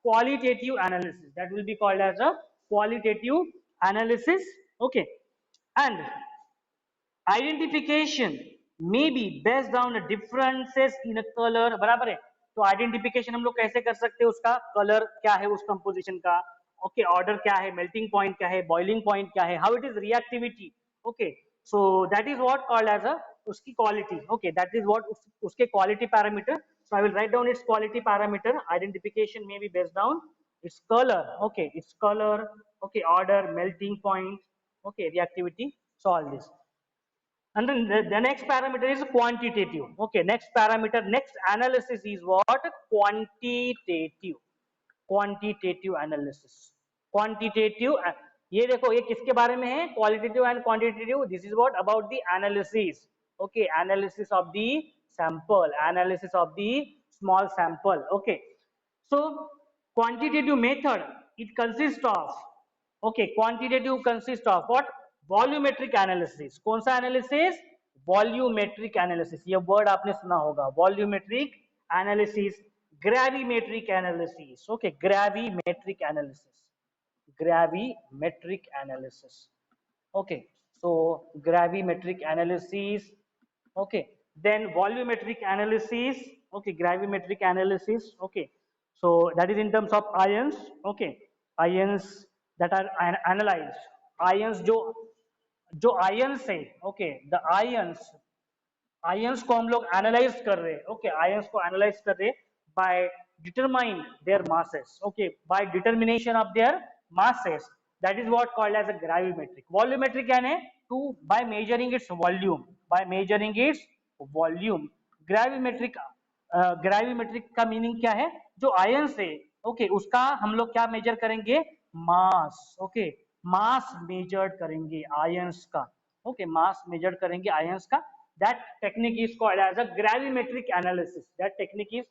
Qualitative analysis. That will be called as a qualitative analysis. Okay, and identification may be based on differences in a color. बराबर है? तो identification हम लोग कैसे कर सकते हैं? उसका कलर क्या है उस कंपोजिशन का, ओके, ऑर्डर क्या है, मेल्टिंग पॉइंट क्या है, बॉइलिंग पॉइंट क्या है, how it is reactivity. Okay, so that is what called as a उसकी quality, okay, that is what उसके quality parameter. So I will write down its quality parameter. Identification may be based down its color, okay, its color, okay, order, melting point, okay, reactivity. So all this. And then the next parameter is quantitative. Okay, next parameter, next analysis is what? Quantitative. Quantitative analysis. Quantitative, ये देखो ये किसके बारे में है? Qualitative and quantitative. This is what about the analysis. Okay, analysis of the sample, analysis of the small sample. Okay, so quantitative method, it consists of, okay, quantitative consists of what? Volumetric analysis. कौन सा analysis? Volumetric analysis. ये word आपने सुना होगा. Volumetric analysis, gravimetric analysis. Okay, gravimetric analysis. Gravimetric analysis. Okay, so gravimetric analysis. Okay, then volumetric analysis. Okay, gravimetric analysis. Okay, so that is in terms of ions. Okay, ions that are analyzed. Ions जो ions है, okay, the ions को हम लोग analyse कर रहे हैं. Okay, ions को analyse कर रहे हैं by determine their masses. Okay, by determination of their masses, that is what called as a gravimetric. Volumetric क्या है? To by measuring its volume, by measuring its volume. Gravimetric, gravimetric का meaning क्या है? जो ions है, okay, उसका हम लोग क्या मेजर करेंगे? मास. ओके, मास मेजर्ड करेंगे आयंस का. ओके, मास मेजर्ड करेंगे आयंस का. That technique is called as a gravimetric analysis. That technique is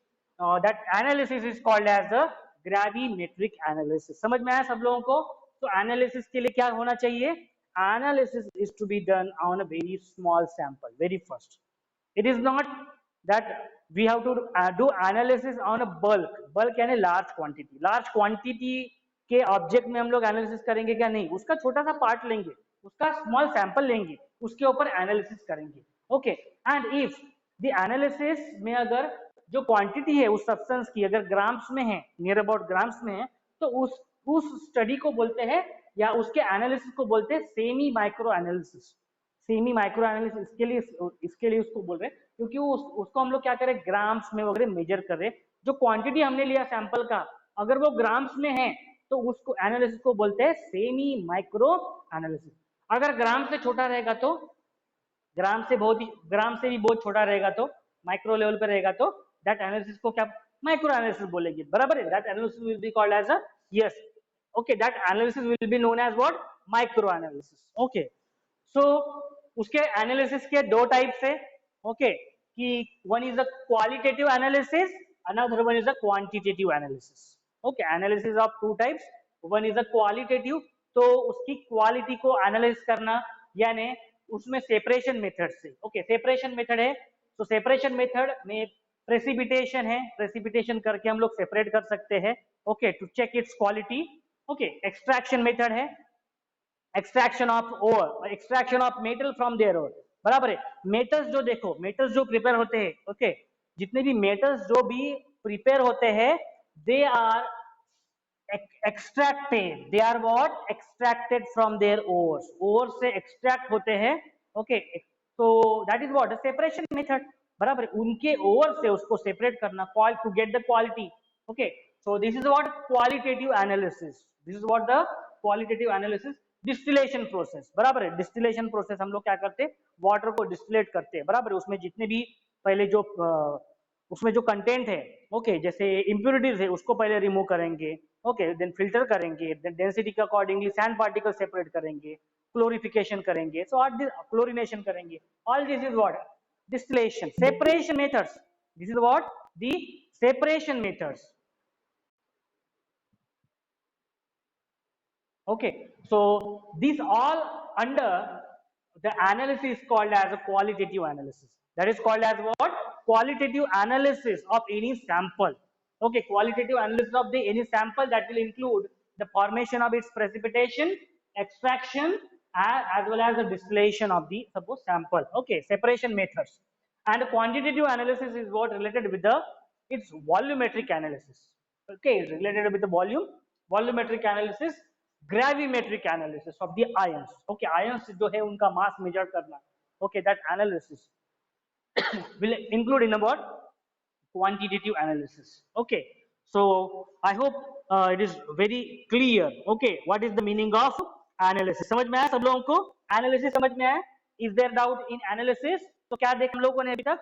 that analysis is called as a gravimetric analysis. समझ में आया सब लोगों को? तो एनालिसिस के लिए क्या होना चाहिए? Analysis is to be done on a very small sample, very first. It is not that we have to do analysis on a bulk. Bulk यानी large quantity. Large quantity के ऑब्जेक्ट में हम लोग एनालिसिस करेंगे क्या? नहीं, उसका छोटा सा पार्ट लेंगे, उसका स्मॉल सैंपल लेंगे, उसके ऊपर एनालिसिस करेंगे. Okay, and if the analysis में अगर जो क्वांटिटी है उस सब्सटेंस की अगर ग्राम्स में है, नियर अबाउट ग्राम्स में है, तो उस स्टडी को बोलते हैं या उसके एनालिसिस को बोलते हैं semi micro analysis. Semi micro analysis इसके लिए उसको बोल रहे हैं क्योंकि उसको हम लोग क्या करें? ग्राम्स में वगैरह मेजर कर रहे हैं. जो क्वांटिटी हमने लिया सैंपल का अगर वो ग्राम्स में है तो उसको एनालिसिस को बोलते हैं सेमी माइक्रो एनालिसिस. अगर ग्राम से छोटा रहेगा तो ग्राम से भी बहुत छोटा रहेगा तो माइक्रो लेवल पे रहेगा तो दैट एनालिसिस को क्या माइक्रो एनालिसिस बोलेंगे. बराबर है? That analysis will be called as a yes. Okay, that analysis will be known as what? Micro analysis. Okay, so उसके एनालिसिस के दो टाइप्स है. ओके, कि one is a qualitative analysis, another one is a quantitative analysis. Okay, analysis of two types. One is a qualitative, तो उसकी quality को analyse करना, यानी उसमें सेपरेशन मेथड से. ओके, सेपरेशन मेथड है, तो सेपरेशन मेथड में प्रेसिपिटेशन है, प्रेसिपिटेशन करके हम लोग सेपरेट कर सकते हैं. Okay, to check its quality. Okay, extraction method है, extraction of ore, extraction of metal from their ore. बराबर है? मेटल्स जो देखो, मेटल्स जो प्रिपेयर होते हैं, ओके, जितने भी मेटल्स जो भी प्रिपेयर होते हैं, they are extracted, they are what? Extracted from their ores. ores से extract होते हैं. okay, so that is what? A separation method. बराबर, उनके ore से उसको separate करना to get the quality. okay, so this is what qualitative analysis. This is what the qualitative analysis. Distillation process. बराबर है? डिस्टिलेशन प्रोसेस हम लोग क्या करते हैं? वाटर को डिस्टिलेट करते हैं. बराबर है? उसमें जितने भी पहले जो उसमें जो कंटेंट है, ओके, जैसे इम्प्योरिटीज है उसको पहले रिमूव करेंगे. ओके, देन फिल्टर करेंगे, देन डेंसिटी के अकॉर्डिंगली सैंड पार्टिकल सेपरेट करेंगे, क्लोरिफिकेशन करेंगे, सो क्लोरिनेशन करेंगे. All this is what? Distillation. Separation methods. This is what? The separation methods. okay, so these all under the analysis called as a qualitative analysis. That is called as what? Qualitative analysis of any sample. Okay, qualitative analysis of the any sample that will include the formation of its precipitation, extraction, as well as the distillation of the suppose sample. Okay, separation methods. And quantitative analysis is what related with the its volumetric analysis. Okay, it's related with the volumetric analysis, gravimetric analysis of the ions. Okay, ions जो है उनका mass measure करना. Okay, that analysis. will include in about quantitative analysis. Okay, so I hope it is very clear. Okay, what is the meaning of analysis? समझ में आया सब लोगों को? Analysis समझ में आया? Is there doubt in analysis? तो क्या देखा हम लोगों ने अभी तक?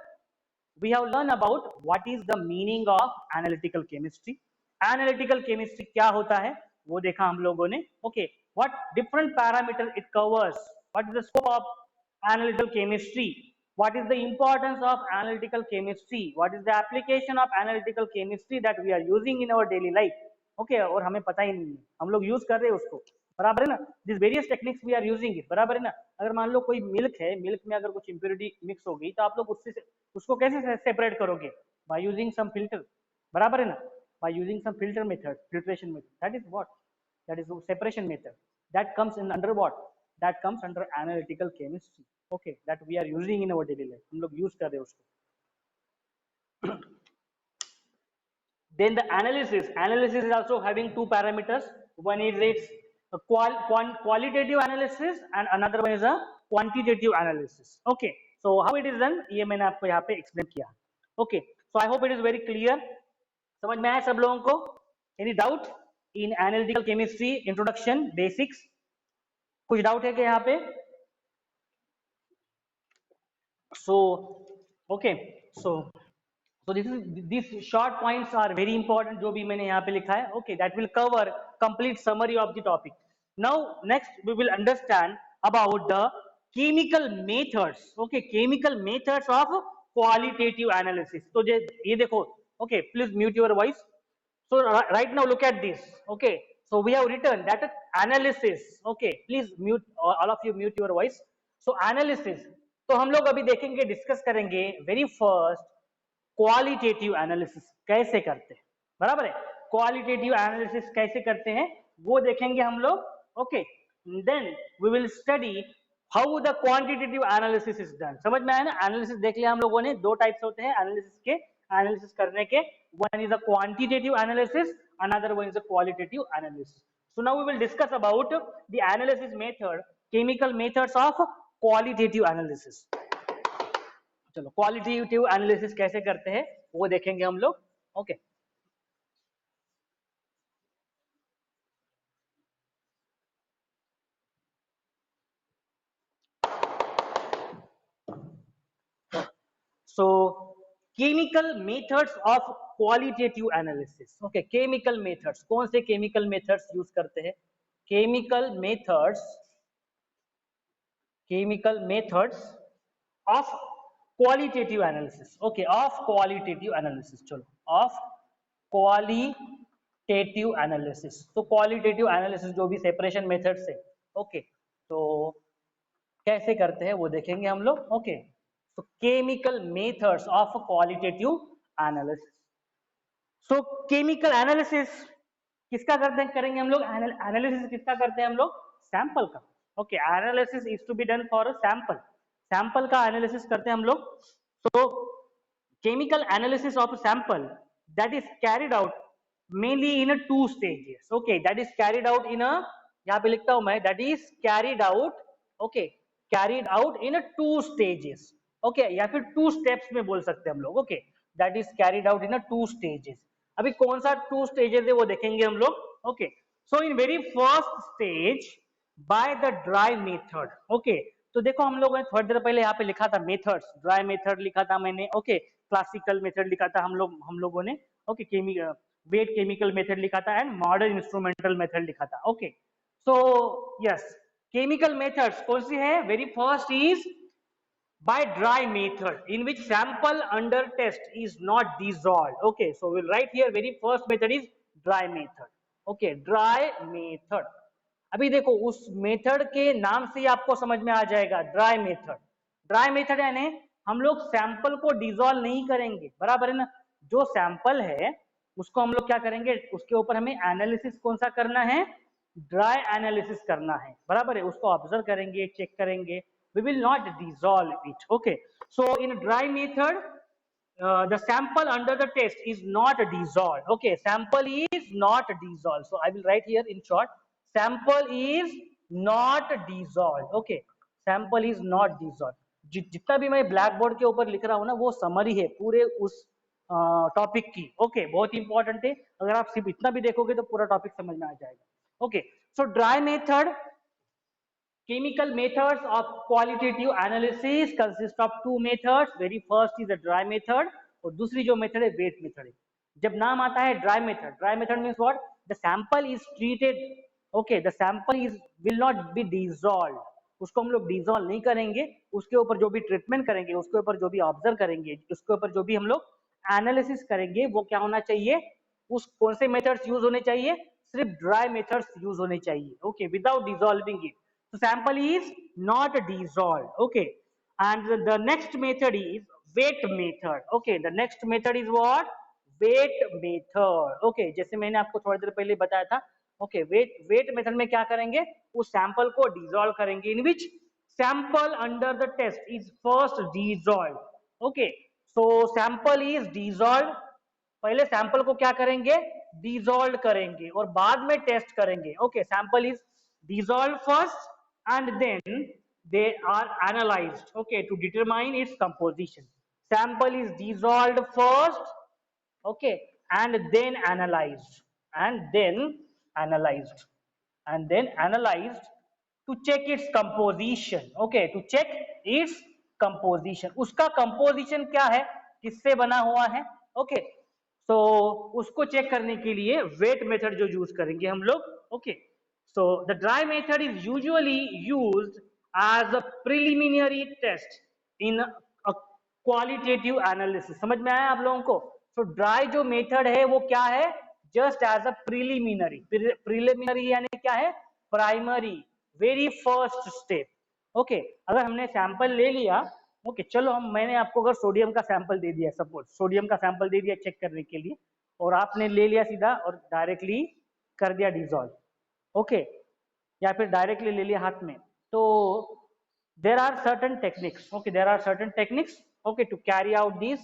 We have learned about what is the meaning of analytical chemistry. Analytical chemistry क्या होता है वो देखा हम लोगों ने. Okay, what different parameter it covers, what is the scope of analytical chemistry, what is the importance of analytical chemistry, what is the application of analytical chemistry that we are using in our daily life. Okay, और हमें पता ही नहीं है, हम लोग use कर रहे हैं उसको, बराबर है ना. This various techniques we are using it, बराबर है ना. अगर मान लो कोई मिल्क है, मिल्क में अगर कुछ इम्प्योरिटी मिक्स हो गई तो आप लोग उससे उसको कैसे सेपरेट करोगे? बाय यूजिंग सम फिल्टर, बराबर है ना. By using some filter method, filtration method, that is what, that is separation method. That comes in under what, that comes under analytical chemistry. Okay, that we are using in our daily life, हम लोग use कर रहे हैं उसको. Then the analysis is also having two parameters. One is its qualitative analysis and another one is a quantitative analysis. Okay, so how it is done ये मैंने आपको यहाँ पे explain किया. Okay, so I hope it is very clear. समझ में आया सब लोगों को? Any doubt in analytical chemistry introduction basics? कुछ doubt है क्या यहाँ पे? So okay, so these short points are very important जो भी मैंने यहाँ पे लिखा है. Okay, that will cover complete summary of the topic. Now next we will understand about the chemical methods. Okay, chemical methods of qualitative analysis. तो ये देखो. Okay, please mute your voice. So right now look at this. Okay, so we have written that analysis. Okay, please mute, all of you mute your voice. So analysis, तो हम लोग अभी देखेंगे, discuss करेंगे very first qualitative analysis कैसे करते हैं, बराबर है. क्वालिटेटिव एनालिसिस कैसे करते हैं वो देखेंगे हम लोग. Okay, then we will study how the quantitative analysis is done. समझ में आया ना? एनालिसिस देख लिया हम लोगों ने. दो टाइप्स होते हैं एनालिसिस के, एनालिसिस करने के. One is a quantitative analysis, another one is a qualitative analysis. So now we will discuss about the analysis method, chemical methods of qualitative analysis. चलो क्वालिटेटिव एनालिसिस कैसे करते हैं वो देखेंगे हम लोग. Okay, so chemical methods of qualitative analysis. Okay, chemical methods, कौन से केमिकल मेथड्स यूज करते हैं? Chemical methods, chemical methods of qualitative analysis. Okay, of qualitative analysis. चलो, ऑफ क्वालिटेटिव एनालिसिस. तो क्वालिटेटिव एनालिसिस जो भी सेपरेशन मेथड्स है, okay, तो कैसे करते हैं वो देखेंगे हम लोग. ओके, तो chemical methods of qualitative analysis. So chemical analysis किसका करते हैं, करेंगे हम लोग? एनालिसिस किसका करते हैं हम लोग? सैंपल का. Okay, analysis is to be done for a sample. Sample का एनालिसिस करते हैं हम लोग. तो chemical analysis of a sample that is carried out mainly in a two stages. Okay, that is carried out in a, यहाँ पे लिखता हूं मैं, that is carried out. Okay, carried out in a two stages. Okay, या फिर two steps में बोल सकते हैं हम लोग. Okay, that is carried out in a two stages. अभी कौन सा two stages है वो देखेंगे हम लोग. Okay, so in very first stage by the dry method. Okay, तो देखो हम लोगों ने थोड़ी देर पहले यहाँ पे लिखा था मेथड्स, ड्राई मेथड लिखा था मैंने. ओके, क्लासिकल मेथड लिखा था हम लोगों ने. ओके, वेट केमिकल मेथड लिखा था एंड मॉडर्न इंस्ट्रूमेंटल मेथड लिखा था. Okay, so yes, chemical methods कौन सी है? Very first is by dry method in which sample under test is not dissolved. Okay, so we'll write here very first method is dry method. Okay, dry method. अभी देखो उस method के नाम से ही आपको समझ में आ जाएगा, ड्राई मेथड. ड्राई मेथड यानी हम लोग सैंपल को डिसॉल्व नहीं करेंगे, बराबर है ना. जो सैंपल है उसको हम लोग क्या करेंगे, उसके ऊपर हमें एनालिसिस कौन सा करना है? ड्राई एनालिसिस करना है, बराबर है. उसको ऑब्जर्व करेंगे, चेक करेंगे. We will not dissolve it. Okay, so in dry method the sample under the test is not dissolved. Okay, sample is not dissolved. So I will write here in short, sample is not dissolved. Okay, sample is not dissolved. जितना भी मैं black board के ऊपर लिख रहा हूँ ना वो समरी है पूरे उस टॉपिक की। ओके, बहुत इंपॉर्टेंट है, अगर आप सिर्फ इतना भी देखोगे तो पूरा टॉपिक समझ में आ जाएगा। Okay, so dry method, chemical methods of qualitative analysis consist of two methods. Very first is the dry method और दूसरी जो मेथड है वेट मेथड है। जब नाम आता है dry method means what, the sample is treated, okay, the sample is will not be dissolve, उसको हम लोग डिसॉल्व नहीं करेंगे, उसके ऊपर जो भी ट्रीटमेंट करेंगे, उसके ऊपर जो भी ऑब्जर्व करेंगे, उसके ऊपर जो भी हम लोग एनालिसिस करेंगे वो क्या होना चाहिए, उस कौन से मेथड्स यूज होने चाहिए, सिर्फ ड्राई मेथड्स यूज होने चाहिए। Okay, without dissolving it, so sample is not dissolved. Okay, and the next method is weight method. Okay, the next method is what, weight method. Okay, जैसे मैंने आपको थोड़ी देर पहले बताया था। Okay, weight method में क्या करेंगे, उस सैंपल को डिसॉल्व करेंगे, in which sample under the test is first dissolved. Okay, so sample is dissolved, पहले सैंपल को क्या करेंगे, डिसॉल्व करेंगे और बाद में टेस्ट करेंगे। Okay, sample is dissolve first and then they are analyzed, okay, to determine its composition. Sample is dissolved first, okay, and then analyzed, and then analyzed, and then analyzed to check its composition. Okay, to check its composition, उसका composition क्या है, किससे बना हुआ है। okay, so उसको check करने के लिए वेट मेथड जो यूज करेंगे हम लोग। okay, so the dry method is usually used as a preliminary test in a qualitative analysis. समझ में आया आप लोगों को। so dry जो मेथड है वो क्या है, just as a preliminary, preliminary यानी क्या है, primary, very first step. Okay, अगर हमने सैंपल ले लिया, ओके, चलो मैंने आपको अगर सोडियम का सैंपल दे दिया, सपोज सोडियम का सैंपल दे दिया चेक करने के लिए, और आपने ले लिया सीधा और डायरेक्टली कर दिया डिसॉल्व, ओके, या फिर डायरेक्टली ले लिया हाथ में, तो there are certain techniques, okay, there are certain techniques, okay, to carry out these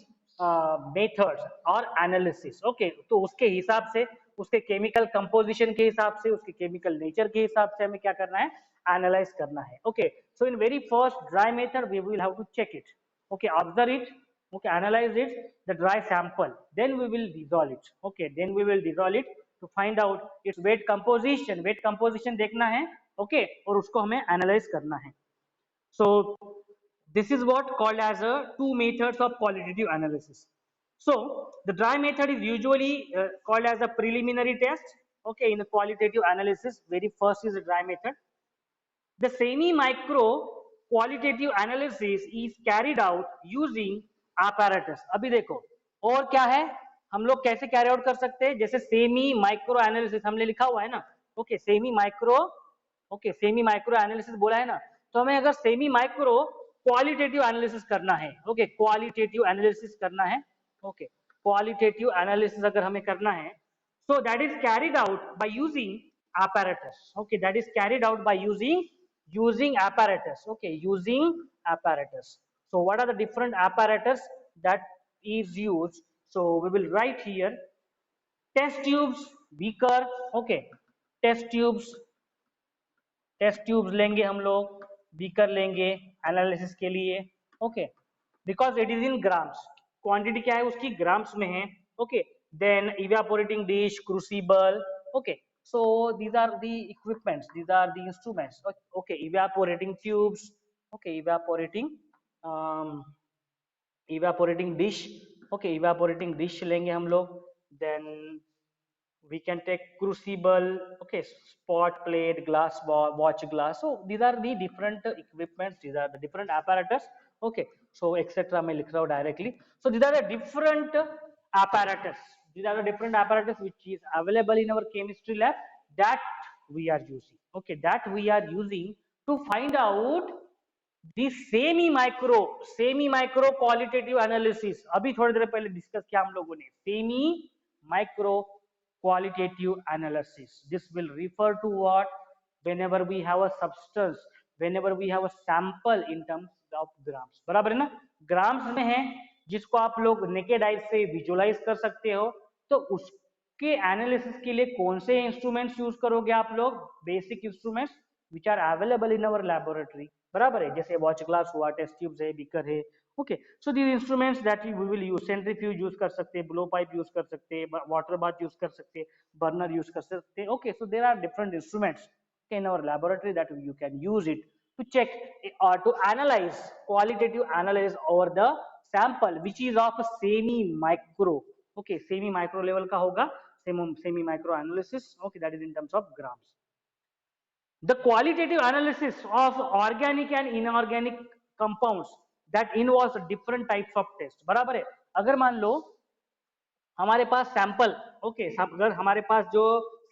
methods or analysis। okay, तो उसके हिसाब से, उसके केमिकल कंपोजिशन के हिसाब से, उसके केमिकल नेचर के हिसाब से हमें क्या करना है, एनालाइज करना है। Okay, so in very first dry method we will have to check it, okay, observe it, okay, analyze it, the dry sample, then we will dissolve it। okay, then we will dissolve it to find out its weight composition, weight composition देखना है, okay, और उसको हमें analyze करना है। so this is what called as a two methods of qualitative analysis। so the dry method is usually called as a preliminary test, okay, in a qualitative analysis, very first is the dry method। the semi micro qualitative analysis is carried out using apparatus। अभी देखो और क्या है, हम लोग कैसे carry out कर सकते हैं, जैसे सेमी माइक्रो एनालिसिस हमने लिखा हुआ है ना। Okay, semi micro, okay, semi micro analysis बोला है ना, तो हमें अगर सेमी माइक्रो क्वालिटेटिव एनालिसिस करना है, ओके, क्वालिटेटिव एनालिसिस करना है, ओके, क्वालिटेटिव एनालिसिस अगर हमें करना है, so that is carried out by using apparatus। okay, that is carried out by using apparatus। okay, using apparatus। so what are the different apparatus that is used, so we will write here, test tubes, beaker, okay, test tubes लेंगे हम लोग, beaker लेंगे analysis के लिए, okay, because it is in grams, quantity क्या है उसकी grams में है। Okay, then evaporating dish, crucible, okay, so these are the equipments, these are the instruments। okay, evaporating tubes, okay, evaporating dish, okay, evaporating dish लेंगे हम लोग, then we can take crucible, okay, spot plate, glass watch glass। so these are the different equipments, these are the different apparatus। okay, so etc मैं लिख रहा हूँ directly। so these are the different apparatus, these are the different apparatus which is available in our chemistry lab that we are using, okay, that we are using to find out the semi micro qualitative analysis। अभी थोड़ी देर पहले discuss किया हम लोगों ने semi micro qualitative analysis। this will refer to what, whenever we have a substance, whenever we have a sample in terms of grams, बराबर है ना, ग्राम्स में है, जिसको आप लोग नेकेड आई से विजुअलाइज कर सकते हो, तो उसके एनालिसिस के लिए कौन से इंस्ट्रूमेंट्स यूज करोगे आप लोग, basic instruments which are available in our laboratory। बराबर है, जैसे वॉच ग्लास हुआ, टेस्ट ट्यूब्स है, बीकर है। Okay, so these instruments that we will use, centrifuge use कर सकते हैं, ब्लो पाइप यूज कर सकते हैं, वाटर बाथ यूज कर सकते हैं, बर्नर यूज कर सकते हैं। Okay, so there are different instruments in our laboratory that you can use it to check or to analyze, qualitative analysis over the sample which is of semi micro. Okay, semi micro level का होगा, semi micro analysis. Okay, that is in terms of grams. The qualitative analysis of organic and inorganic compounds that involves different types of test. बराबर है, अगर मान लो हमारे पास sample, okay, अगर हमारे पास जो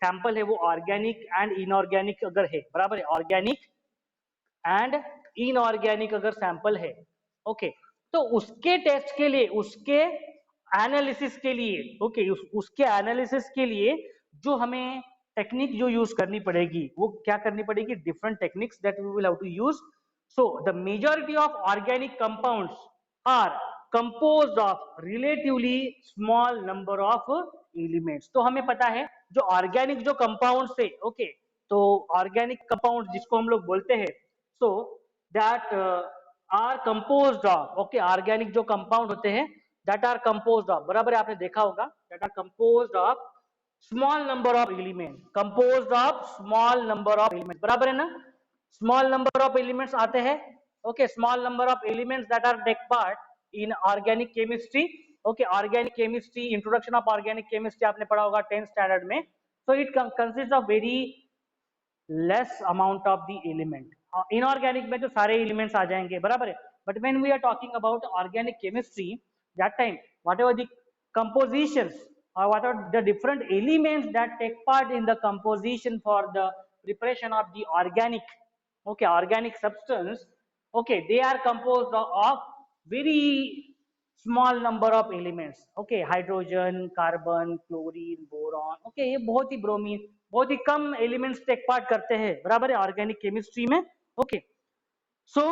सैंपल है वो ऑर्गेनिक एंड इनऑर्गेनिक अगर है, बराबर है, ऑर्गेनिक एंड इनऑर्गेनिक अगर सैंपल है, ओके, तो उसके टेस्ट के लिए, उसके एनालिसिस के लिए, ओके, उसके एनालिसिस के लिए जो हमें टेक्निक जो यूज करनी पड़ेगी, वो क्या करनी पड़ेगी, different techniques that we will have to use. So the majority of organic compounds are composed of relatively small number of elements. तो हमें पता है जो ऑर्गेनिक जो कंपाउंड से, ओके, तो ऑर्गेनिक कंपाउंड जिसको हम लोग बोलते हैं, so that are composed of, okay, organic जो कंपाउंड होते हैं दैट आर कंपोज्ड ऑफ, बराबर है, आपने देखा होगा, that are composed of small number of element, composed of small number of element, बराबर है ना, स्मॉल नंबर ऑफ एलिमेंट्स आते हैं, okay, small number of elements that are take part in organic chemistry. Okay, organic chemistry, introduction of organic chemistry आपने पढ़ा होगा 10th standard में. So it consist of very less amount of the element. Inorganic में तो सारे elements आ जाएंगे, बराबर है, but when we are talking about organic chemistry, that time whatever the compositions or what are the different elements that take part in the composition for the preparation of the organic, okay, organic substance, okay, they are composed of very small number of elements. Okay, hydrogen, carbon, chlorine, boron. Okay, ये बहुत ही bromine, बहुत ही कम elements take part करते हैं, बराबर है, organic chemistry में. Okay, so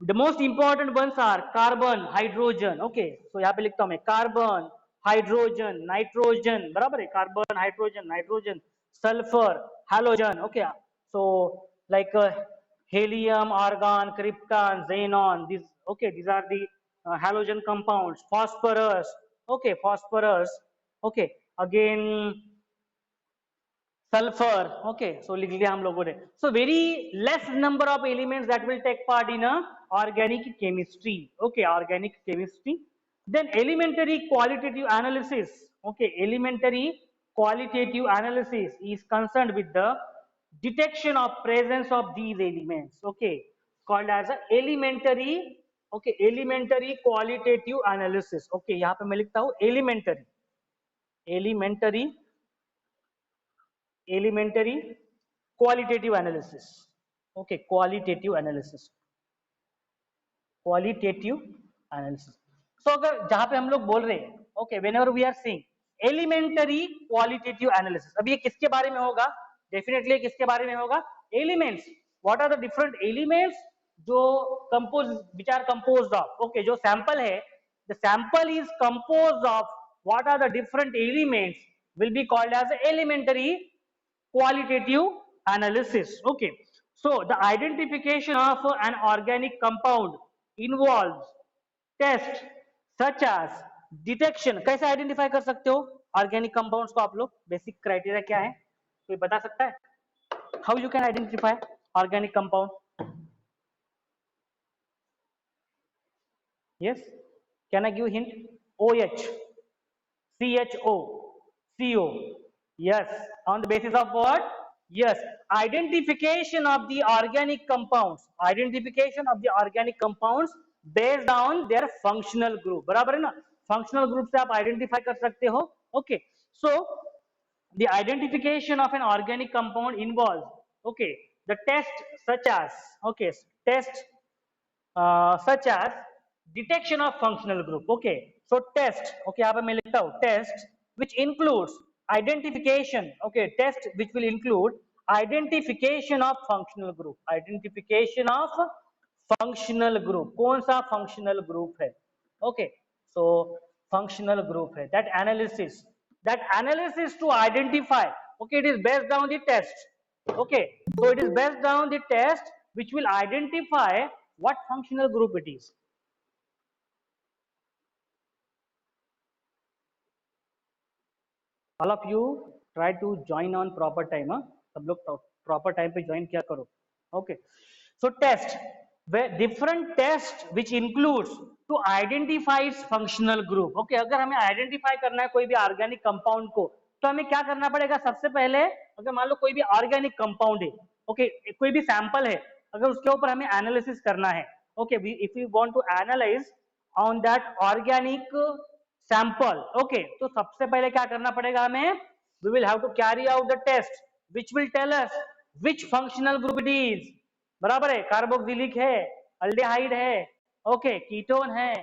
the most important ones are carbon, hydrogen. Okay, so यहाँ पे लिखता हूँ मैं कार्बन, हाइड्रोजन, नाइट्रोजन, बराबर है, carbon, hydrogen, nitrogen, sulphur, halogen. Okay, so like helium, argon, krypton, xenon, these, okay, these are the halogen compounds. Phosphorus, okay, phosphorus, okay, again sulfur. Okay, so लिख लिया हम लोगों ने. So very less number of elements that will take part in a organic chemistry. Okay, organic chemistry. Then elementary qualitative analysis. Okay, elementary qualitative analysis is concerned with the detection of presence of these elements. Okay, called as a elementary, okay, elementary qualitative analysis. Okay, यहाँ पे मैं लिखता हूँ elementary, elementary, elementary qualitative analysis. Okay, qualitative analysis, qualitative analysis. So अगर जहां पे हम लोग बोल रहे हैं, okay, whenever we are saying elementary qualitative analysis, अब ये किसके बारे में होगा, डेफिनेटली किसके बारे में होगा, elements. What are the different elements जो compose, which are composed of, okay, जो सैंपल है, the sample is composed of what are the different elements will be called as elementary qualitative analysis. Okay, so the identification of an organic compound involves test such as detection. कैसे identify कर सकते हो organic compounds को आप लोग, basic criteria क्या है, कोई बता सकता है, how you can identify organic compound? Yes, can I give hint? OH, CHO, CO. Yes, on the basis of what? Yes, identification of the organic compounds, identification of the organic compounds based on their functional group. बराबर है ना, functional group से आप identify कर सकते हो. Okay, so the identification of an organic compound involves, okay, the test such as, okay, test such as detection of functional group. Okay, so test, okay, यहाँ पे मैं लिखता हूँ test which includes identification, okay, test which will include identification of functional group, identification of functional group. कौन सा functional group है? Okay, so functional group है, that analysis to identify, okay, it is based on the test. Okay, so it is based on the test which will identify what functional group it is. All of you try to join on proper time. हाँ? सब लोग proper time पे join किया करो. Okay. So test, where different test which includes to identify its functional group. Okay, अगर हमें identify करना है कोई भी organic compound को, तो हमें क्या करना पड़ेगा? सबसे पहले अगर मान लो कोई भी organic compound है, okay, कोई भी sample है, अगर उसके ऊपर हमें analysis करना है, okay, if we want to analyze on that organic sample, okay, तो सबसे पहले क्या करना पड़ेगा हमें? We will have to carry out the test which will tell us which functional group it is. बराबर है? कार्बोक्सिलिक है, अल्डिहाइड है, ओके, कीटोन है,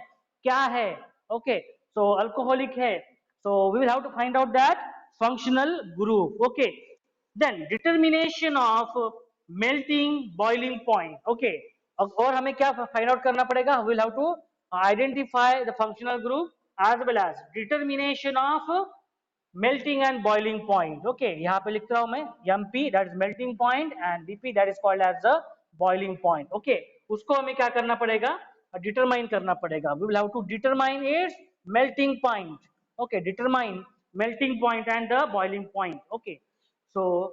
क्या है, ओके, सो अल्कोहलिक है, so we will have to find out that functional group. Okay, then determination of melting boiling point. Okay, और हमें क्या फाइंड आउट करना पड़ेगा? we will have to identify the functional group as well as determination of melting and boiling point. Okay, यहाँ पे लिख रहा हूं मैं MP, that is melting point, and BP, that is called as the boiling point. Okay, उसको हमें क्या करना पड़ेगा? डिटरमाइन करना पड़ेगा. We will have to determine its melting point. Okay, determine melting point and the boiling point. Okay, so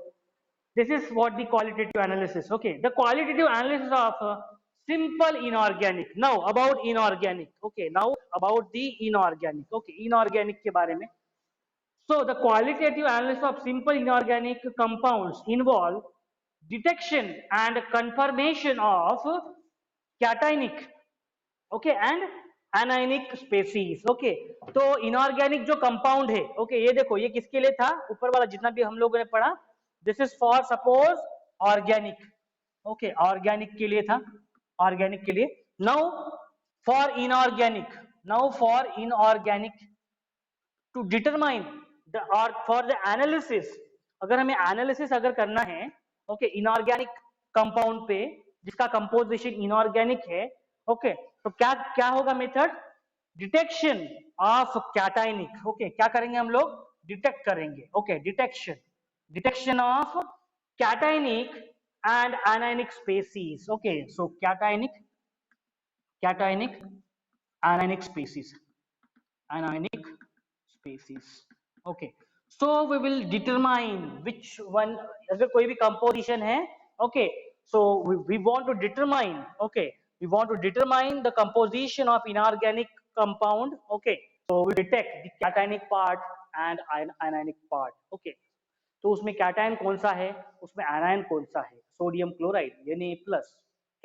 this is what the qualitative analysis. Okay, the qualitative analysis of simple inorganic. Now about inorganic. Okay, now about the inorganic. Okay, inorganic के बारे में. So the qualitative analysis of simple inorganic compounds involve detection and confirmation of cationic, okay, and anionic species. Okay, तो inorganic जो compound है, okay, ये देखो ये किसके लिए था? ऊपर वाला जितना भी हम लोगों ने पढ़ा, this is for suppose organic. Okay, organic के लिए था, organic के लिए. Now for inorganic, to determine the or for the analysis, अगर हमें analysis अगर करना है, okay, inorganic compound पे जिसका composition inorganic है, okay, तो क्या क्या होगा method? Detection of cationic. Okay, क्या करेंगे हम लोग? डिटेक्ट करेंगे. Okay, detection of cationic and anionic species. Okay, so cationic anionic species. Okay, so we will determine which one. अगर कोई भी composition है, okay, so we want to determine, okay, we want to determine the composition of inorganic compound. Okay, so we detect the cationic part and anionic part. Okay, तो उसमें cation कौन सा है, उसमें एनायन कौन सा है? Sodium chloride Na plus,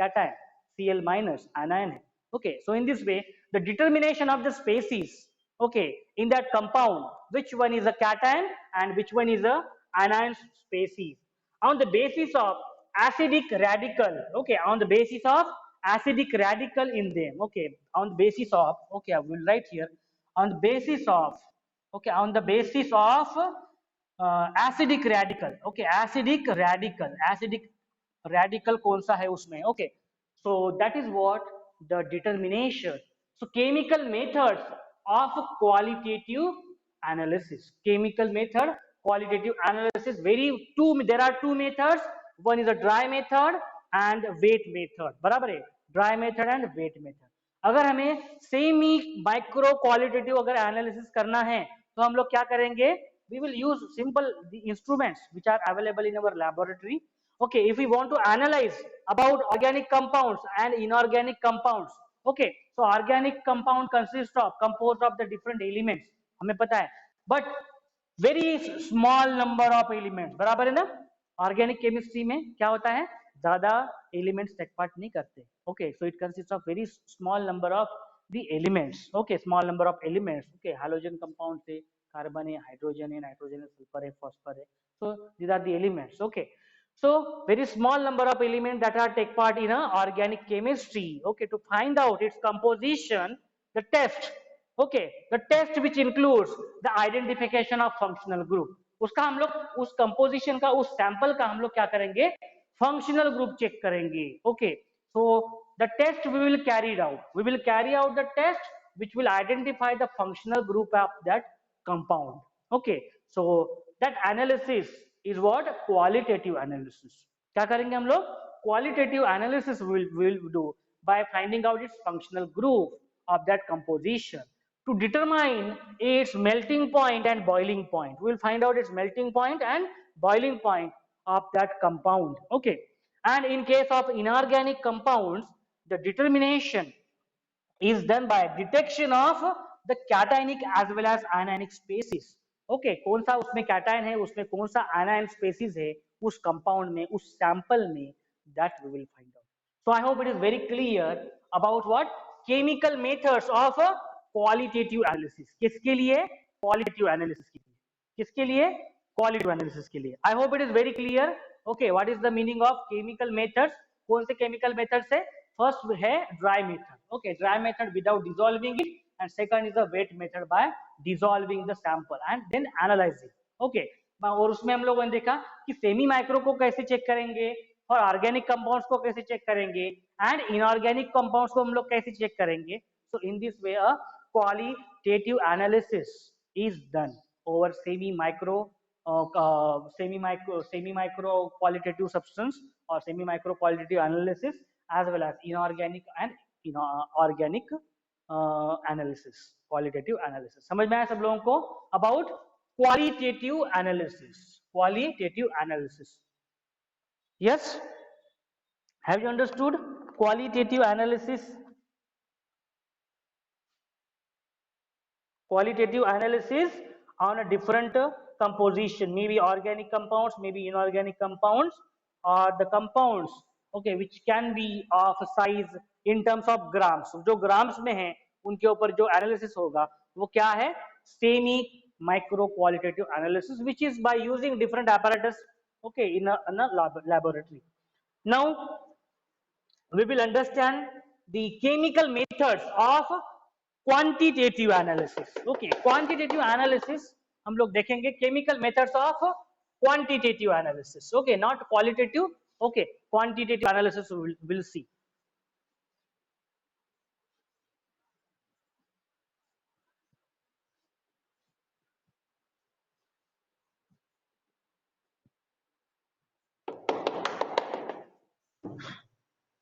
cation Cl minus, anion है. Okay, so in this way the determination of the species, okay, in that compound, which one is a cation and which one is a anion species, on the basis of acidic radical. Okay, on the basis of acidic radical in them. Okay, on the basis of, okay, I will write here, on the basis of, okay, on the basis of acidic radical. Okay, acidic radical कौन सा है उसमें? Okay, so that is what the determination. So chemical methods of qualitative analysis. Chemical method, qualitative analysis. There are two methods. One is a dry method and wet method. बराबर है? Dry method and wet method. अगर हमें semi micro qualitative अगर analysis करना है तो हम लोग क्या करेंगे? We will use simple the instruments which are available in our laboratory. Okay, if we want to analyze about organic compounds and inorganic compounds, okay, so organic compound composed of the different elements, हमें पता है, but very small number of elements. बराबर है ना? Organic chemistry में क्या होता है? ज्यादा elements take part नहीं करते. Okay, so it consists of very small number of the elements. Okay, small number of elements. Okay, halogen compound से कार्बन है, हाइड्रोजन है, नाइट्रोजन है, सल्फर है, फॉस्फर है. So these are the elements. Okay, so very small number of elements that are take part in a organic chemistry. Okay, to find out its composition, the test. Okay, the test which includes the identification of functional group. उसका हम लोग उस composition का, उस sample का हम लोग क्या करेंगे? Functional group check करेंगे. Okay, so the test we will carry out the test which will identify the functional group of that compound. Okay, so that analysis is what? Qualitative analysis. क्या करेंगे हम लोग? qualitative analysis will do by finding out its functional group of that composition to determine its melting point and boiling point. We will find out its melting point and boiling point of that compound. Okay. And in case of inorganic compounds, the determination is done by detection of the cationic as well as anionic species. Okay, कौन सा उसमें cation है, उसमें कौन सा anion species है उस compound में, उस sample में, that we will find out. So I hope it is very clear about what chemical methods of qualitative analysis. किसके लिए? Qualitative analysis के लिए. किसके लिए? Qualitative analysis के लिए. I hope it is very clear. Okay, what is the meaning of chemical methods? कौन से chemical methods है? First है dry method. Okay, dry method without dissolving it, and second is the wet method by dissolving the sample and then analyzing. Okay, और उसमें हम लोगों ने देखा कि सेमी माइक्रो को कैसे चेक करेंगे और ऑर्गेनिक कंपाउंड्स को कैसे चेक करेंगे एंड इनऑर्गेनिक कंपाउंड्स को हम लोग कैसे चेक करेंगे. So in this way a qualitative analysis is done over semi micro qualitative substance or semi micro qualitative analysis as well as inorganic and organic analysis, qualitative analysis. समझ में आया सब लोगों को about qualitative analysis? Yes, have you understood qualitative analysis? Qualitative analysis on a different composition, maybe organic compounds, maybe inorganic compounds, or the compounds, okay, which can be of size in terms of grams. जो grams में है उनके ऊपर जो analysis होगा वो क्या है? Semi micro qualitative analysis, which is by using different apparatus, okay, in a laboratory. Now we will understand the chemical methods of quantitative analysis. Okay, quantitative analysis हम लोग देखेंगे, chemical methods of quantitative analysis. Okay, not qualitative. Okay, quantitative analysis we'll see.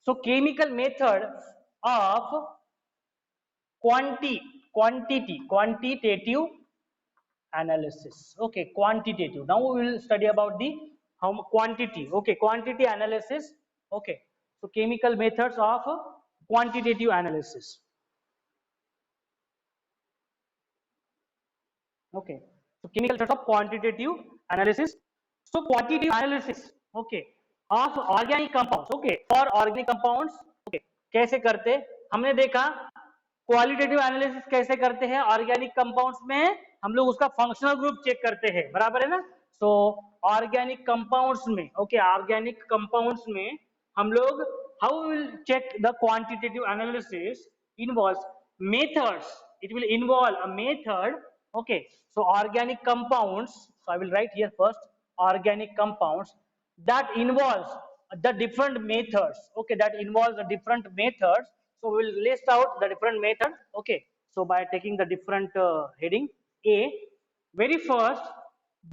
So chemical method of quantitative analysis. Okay, quantitative. Now we will study about the quantity. Okay, quantity analysis. Okay, so chemical methods of quantitative analysis. Okay, so chemical methods of quantitative analysis. So quantitative analysis, okay, of organic compounds. Okay, for organic compounds, okay, कैसे करते? हमने देखा qualitative analysis कैसे करते हैं organic compounds में, हम लोग उसका फंक्शनल ग्रुप चेक करते हैं, बराबर है ना. सो ऑर्गेनिक कंपाउंड्स में, ओके, ऑर्गेनिक कंपाउंड्स में हम लोग how will check the quantitative analysis involves methods. It will involve a method. Okay, so organic compounds, so I will write here first organic compounds that involves the different methods. Okay, that involves the different methods. So we will list out the different method. Okay, so by taking the different heading. A, very first,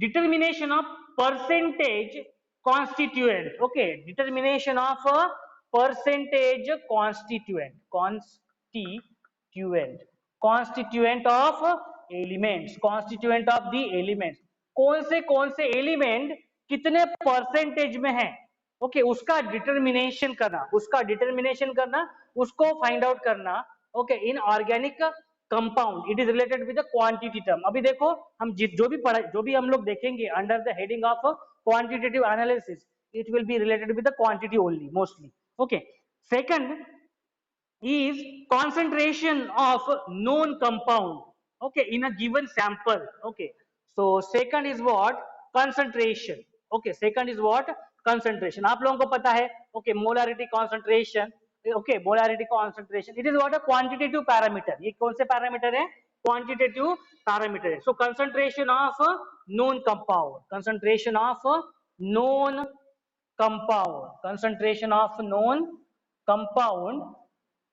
determination of percentage constituent. Okay, determination of a percentage constituent of elements, constituent of the elements. कौन से element कितने percentage में है, okay, उसका determination करना, उसको find out करना. Okay, in organic compound it is related with the quantity term. अभी देखो हम जो भी हम लोग देखेंगे under the heading of quantitative analysis, it will be related with the quantity only mostly. Okay, second is concentration of known compound, okay, in a given sample. Okay, so second is what? Concentration. Okay, second is what? Concentration. आप लोगों को पता है, okay, molarity concentration. Okay, molarity concentration, it is what? A quantitative parameter. ये कौन से parameter है? Quantitative parameter है. So concentration of known compound, concentration of known compound.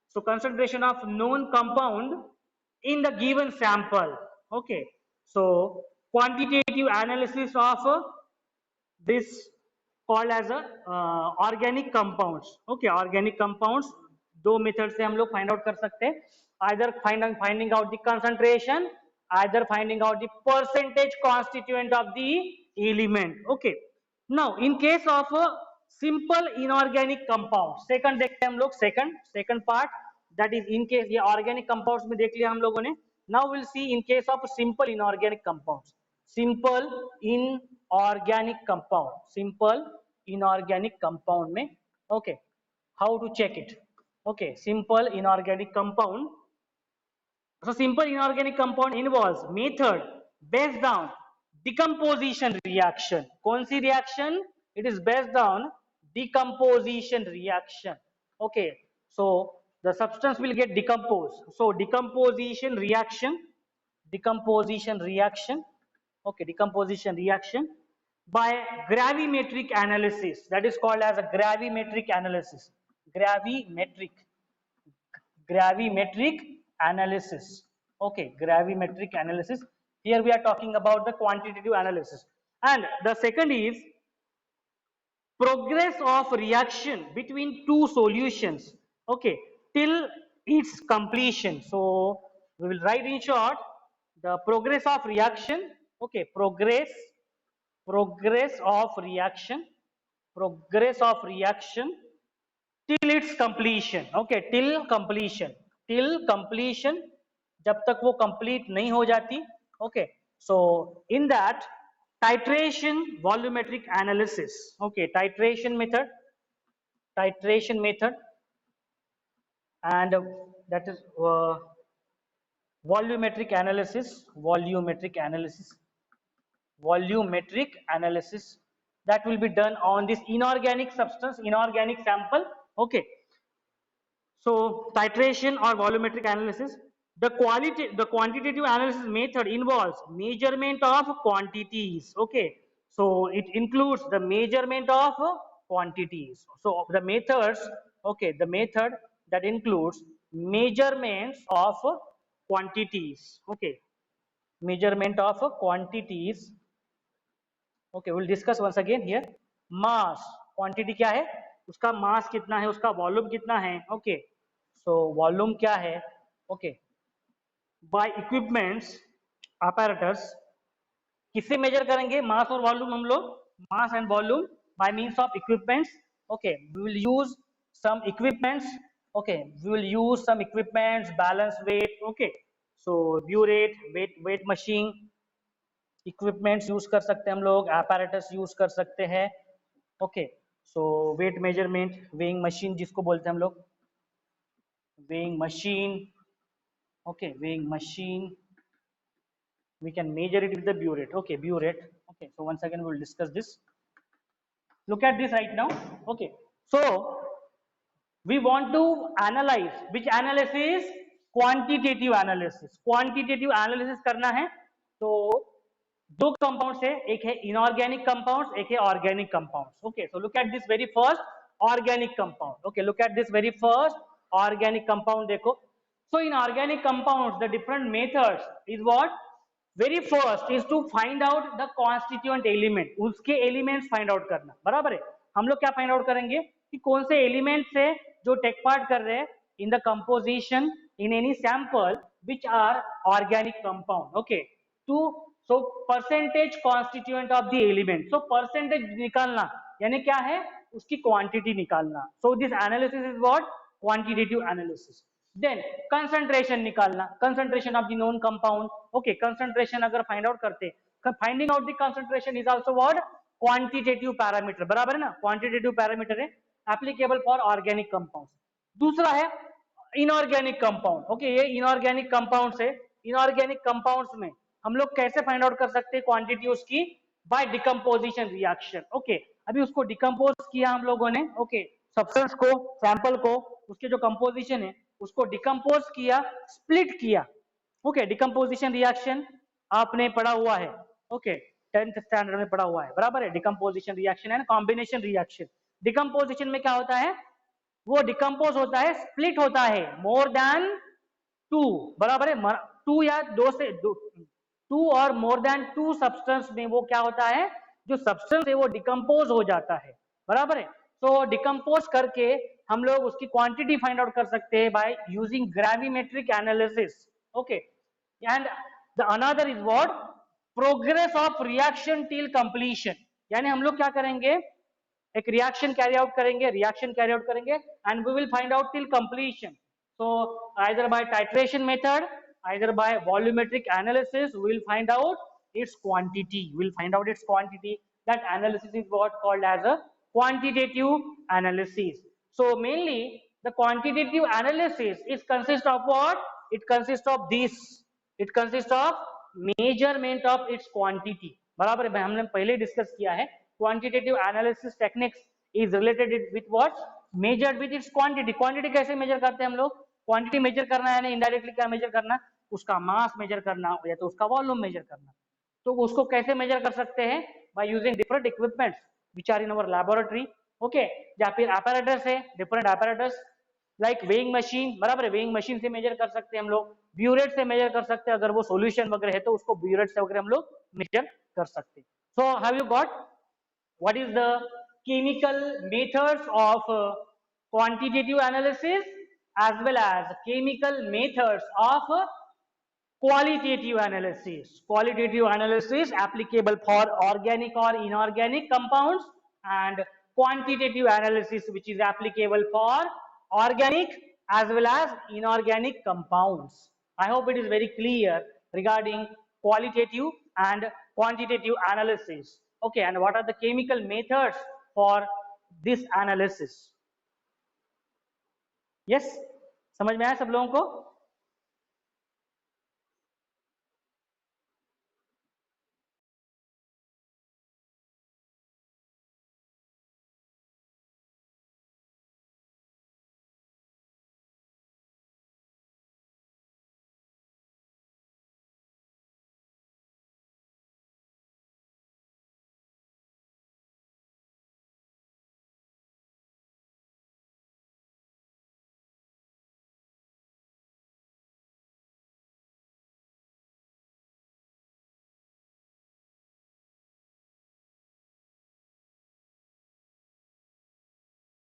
So concentration of known compound in the given sample. Okay, so quantitative analysis of this called as a organic compounds. Okay, organic compounds दो method से हम लोग find out कर सकते हैं. Either finding out the concentration, either finding out the percentage constituent of the element. Okay, now in case of simple inorganic compound, second देखते हैं हम लोग. Second part, that is in case, ये organic compounds में देख लिया हम लोगों ने. Now will see in case of simple inorganic compounds. Simple inorganic compound, simple inorganic compound में, okay, how to check it. Okay, simple inorganic compound. So simple inorganic compound involves method based on decomposition reaction. कौन सी reaction? It is based on decomposition reaction. Okay, so the substance will get decomposed. So decomposition reaction, okay, decomposition reaction by gravimetric analysis. That is called as a gravimetric analysis. Gravimetric analysis. Okay, gravimetric analysis. Here we are talking about the quantitative analysis. And the second is progress of reaction between two solutions. Okay, till its completion. So we will write in short the progress of reaction. Okay, progress of reaction till its completion. Okay, till completion, जब तक वो complete नहीं हो जाती. Okay, so in that titration volumetric analysis. Okay, titration method, and that is volumetric analysis that will be done on this inorganic substance, inorganic sample. Okay, so titration or volumetric analysis. The quantitative analysis method involves measurement of quantities. Okay, so it includes the measurement of quantities. So the methods, okay, the method that includes measurements of quantities. Okay, measurement of quantities. Okay, we'll discuss once again here. Mass, quantity क्या है, उसका mass कितना है, उसका volume कितना है. Okay, so volume क्या है. Okay, by equipments, apparatus, किससे measure करेंगे mass और volume हम लोग? Mass and volume by means of equipments. Okay, we will use some equipments. Okay, we will use some equipments, balance weight. Okay, so burette, weight machine, equipments use कर सकते हैं हम लोग, apparatus use कर सकते हैं. ओके, सो weight measurement, weighing machine जिसको बोलते हैं हम लोग, weighing machine. Okay, weighing machine, we can measure it with the burette. Okay, burette. Okay, so once again we will discuss this. Look at this right now. Okay, so we want to analyze which analysis? Quantitative analysis करना है. तो दो compounds है, एक है inorganic compounds, एक है organic compounds. Okay, so look at this very first organic compound. Okay, look at this very first organic compound. देखो, so in organic compounds the different methods is what? Very first is to find out the constituent element, उसके elements find out करना. बराबर है. हम लोग क्या find out करेंगे कि कौन से एलिमेंट्स है जो टेक पार्ट कर रहे हैं in the composition in any sample which are organic compound. Okay, to so percentage constituent of the element. So percentage निकालना यानी क्या है? उसकी क्वांटिटी निकालना. So this analysis is what? Quantitative analysis. Then concentration निकालना, concentration of the known compound. Okay, concentration अगर find out करते, finding out the concentration is also what? Quantitative parameter. बराबर है ना, क्वांटिटेटिव पैरामीटर है, एप्लीकेबल फॉर ऑर्गेनिक कंपाउंड. दूसरा है inorganic compound. Okay, ये इनऑर्गेनिक कंपाउंड्स है. इनऑर्गेनिक कंपाउंड्स में हम लोग कैसे फाइंड आउट कर सकते हैं क्वांटिटी उसकी? By decomposition reaction. ओके, अभी उसको डिकम्पोज किया हम लोगों ने. ओके, सब्सटेंस को, सैंपल को, उसके जो कंपोजिशन है उसको डिकम्पोज किया, स्प्लिट किया. ओके, डिकम्पोजिशन रिएक्शन आपने पढ़ा हुआ है. ओके, 10th स्टैंडर्ड में पढ़ा हुआ है. बराबर है. Decomposition reaction and combination reaction. Decomposition में क्या होता है? वो डिकम्पोज होता है, स्प्लिट होता है मोर देन 2. बराबर है. 2 या 2 से 2 और मोर देन 2 सब्सटेंस में वो क्या होता है? जो सब्सटेंस है वो डिकम्पोज हो जाता है. बराबर है। तो डिकम्पोज करके हम लोग उसकी क्वांटिटी फाइंड आउट कर सकते हैं by using gravimetric analysis. Okay, and the another is what, progress of reaction till completion. यानी हम लोग क्या करेंगे, एक रिएक्शन कैरी आउट करेंगे, and we will find out till completion. So either by titration method, either by volumetric analysis, we will find out its quantity. We will find out its quantity. That analysis is what called as a quantitative analysis. So mainly the quantitative analysis is consist of what? It consists of this. It consists of measurement of its quantity. बराबर है, हमने पहले discuss किया है। Quantitative analysis techniques is related with what, measured with its quantity. Quantity कैसे major करते हैं हम लोग, क्वांटिटी मेजर करना है, यानी इनडायरेक्टली क्या मेजर करना, उसका मास मेजर करना या तो उसका वॉल्यूम मेजर करना। तो उसको कैसे मेजर कर सकते हैं, by using different equipments which are in our laboratory. Okay, या फिर apparatus है, different apparatus like weighing machine, बराबर है, वेइंग मशीन से मेजर कर सकते हैं हम लोग, ब्यूरेट से मेजर कर सकते हैं, अगर वो सॉल्यूशन वगैरह है तो उसको ब्यूरेट से वगैरह हम लोग मेजर कर सकते हैं। So have you got what is the chemical methods of quantitative analysis as well as chemical methods of qualitative analysis. Qualitative analysis applicable for organic or inorganic compounds, and quantitative analysis which is applicable for organic as well as inorganic compounds. I hope it is very clear regarding qualitative and quantitative analysis. Okay, and what are the chemical methods for this analysis? Yes, समझ में आया सब लोगों को?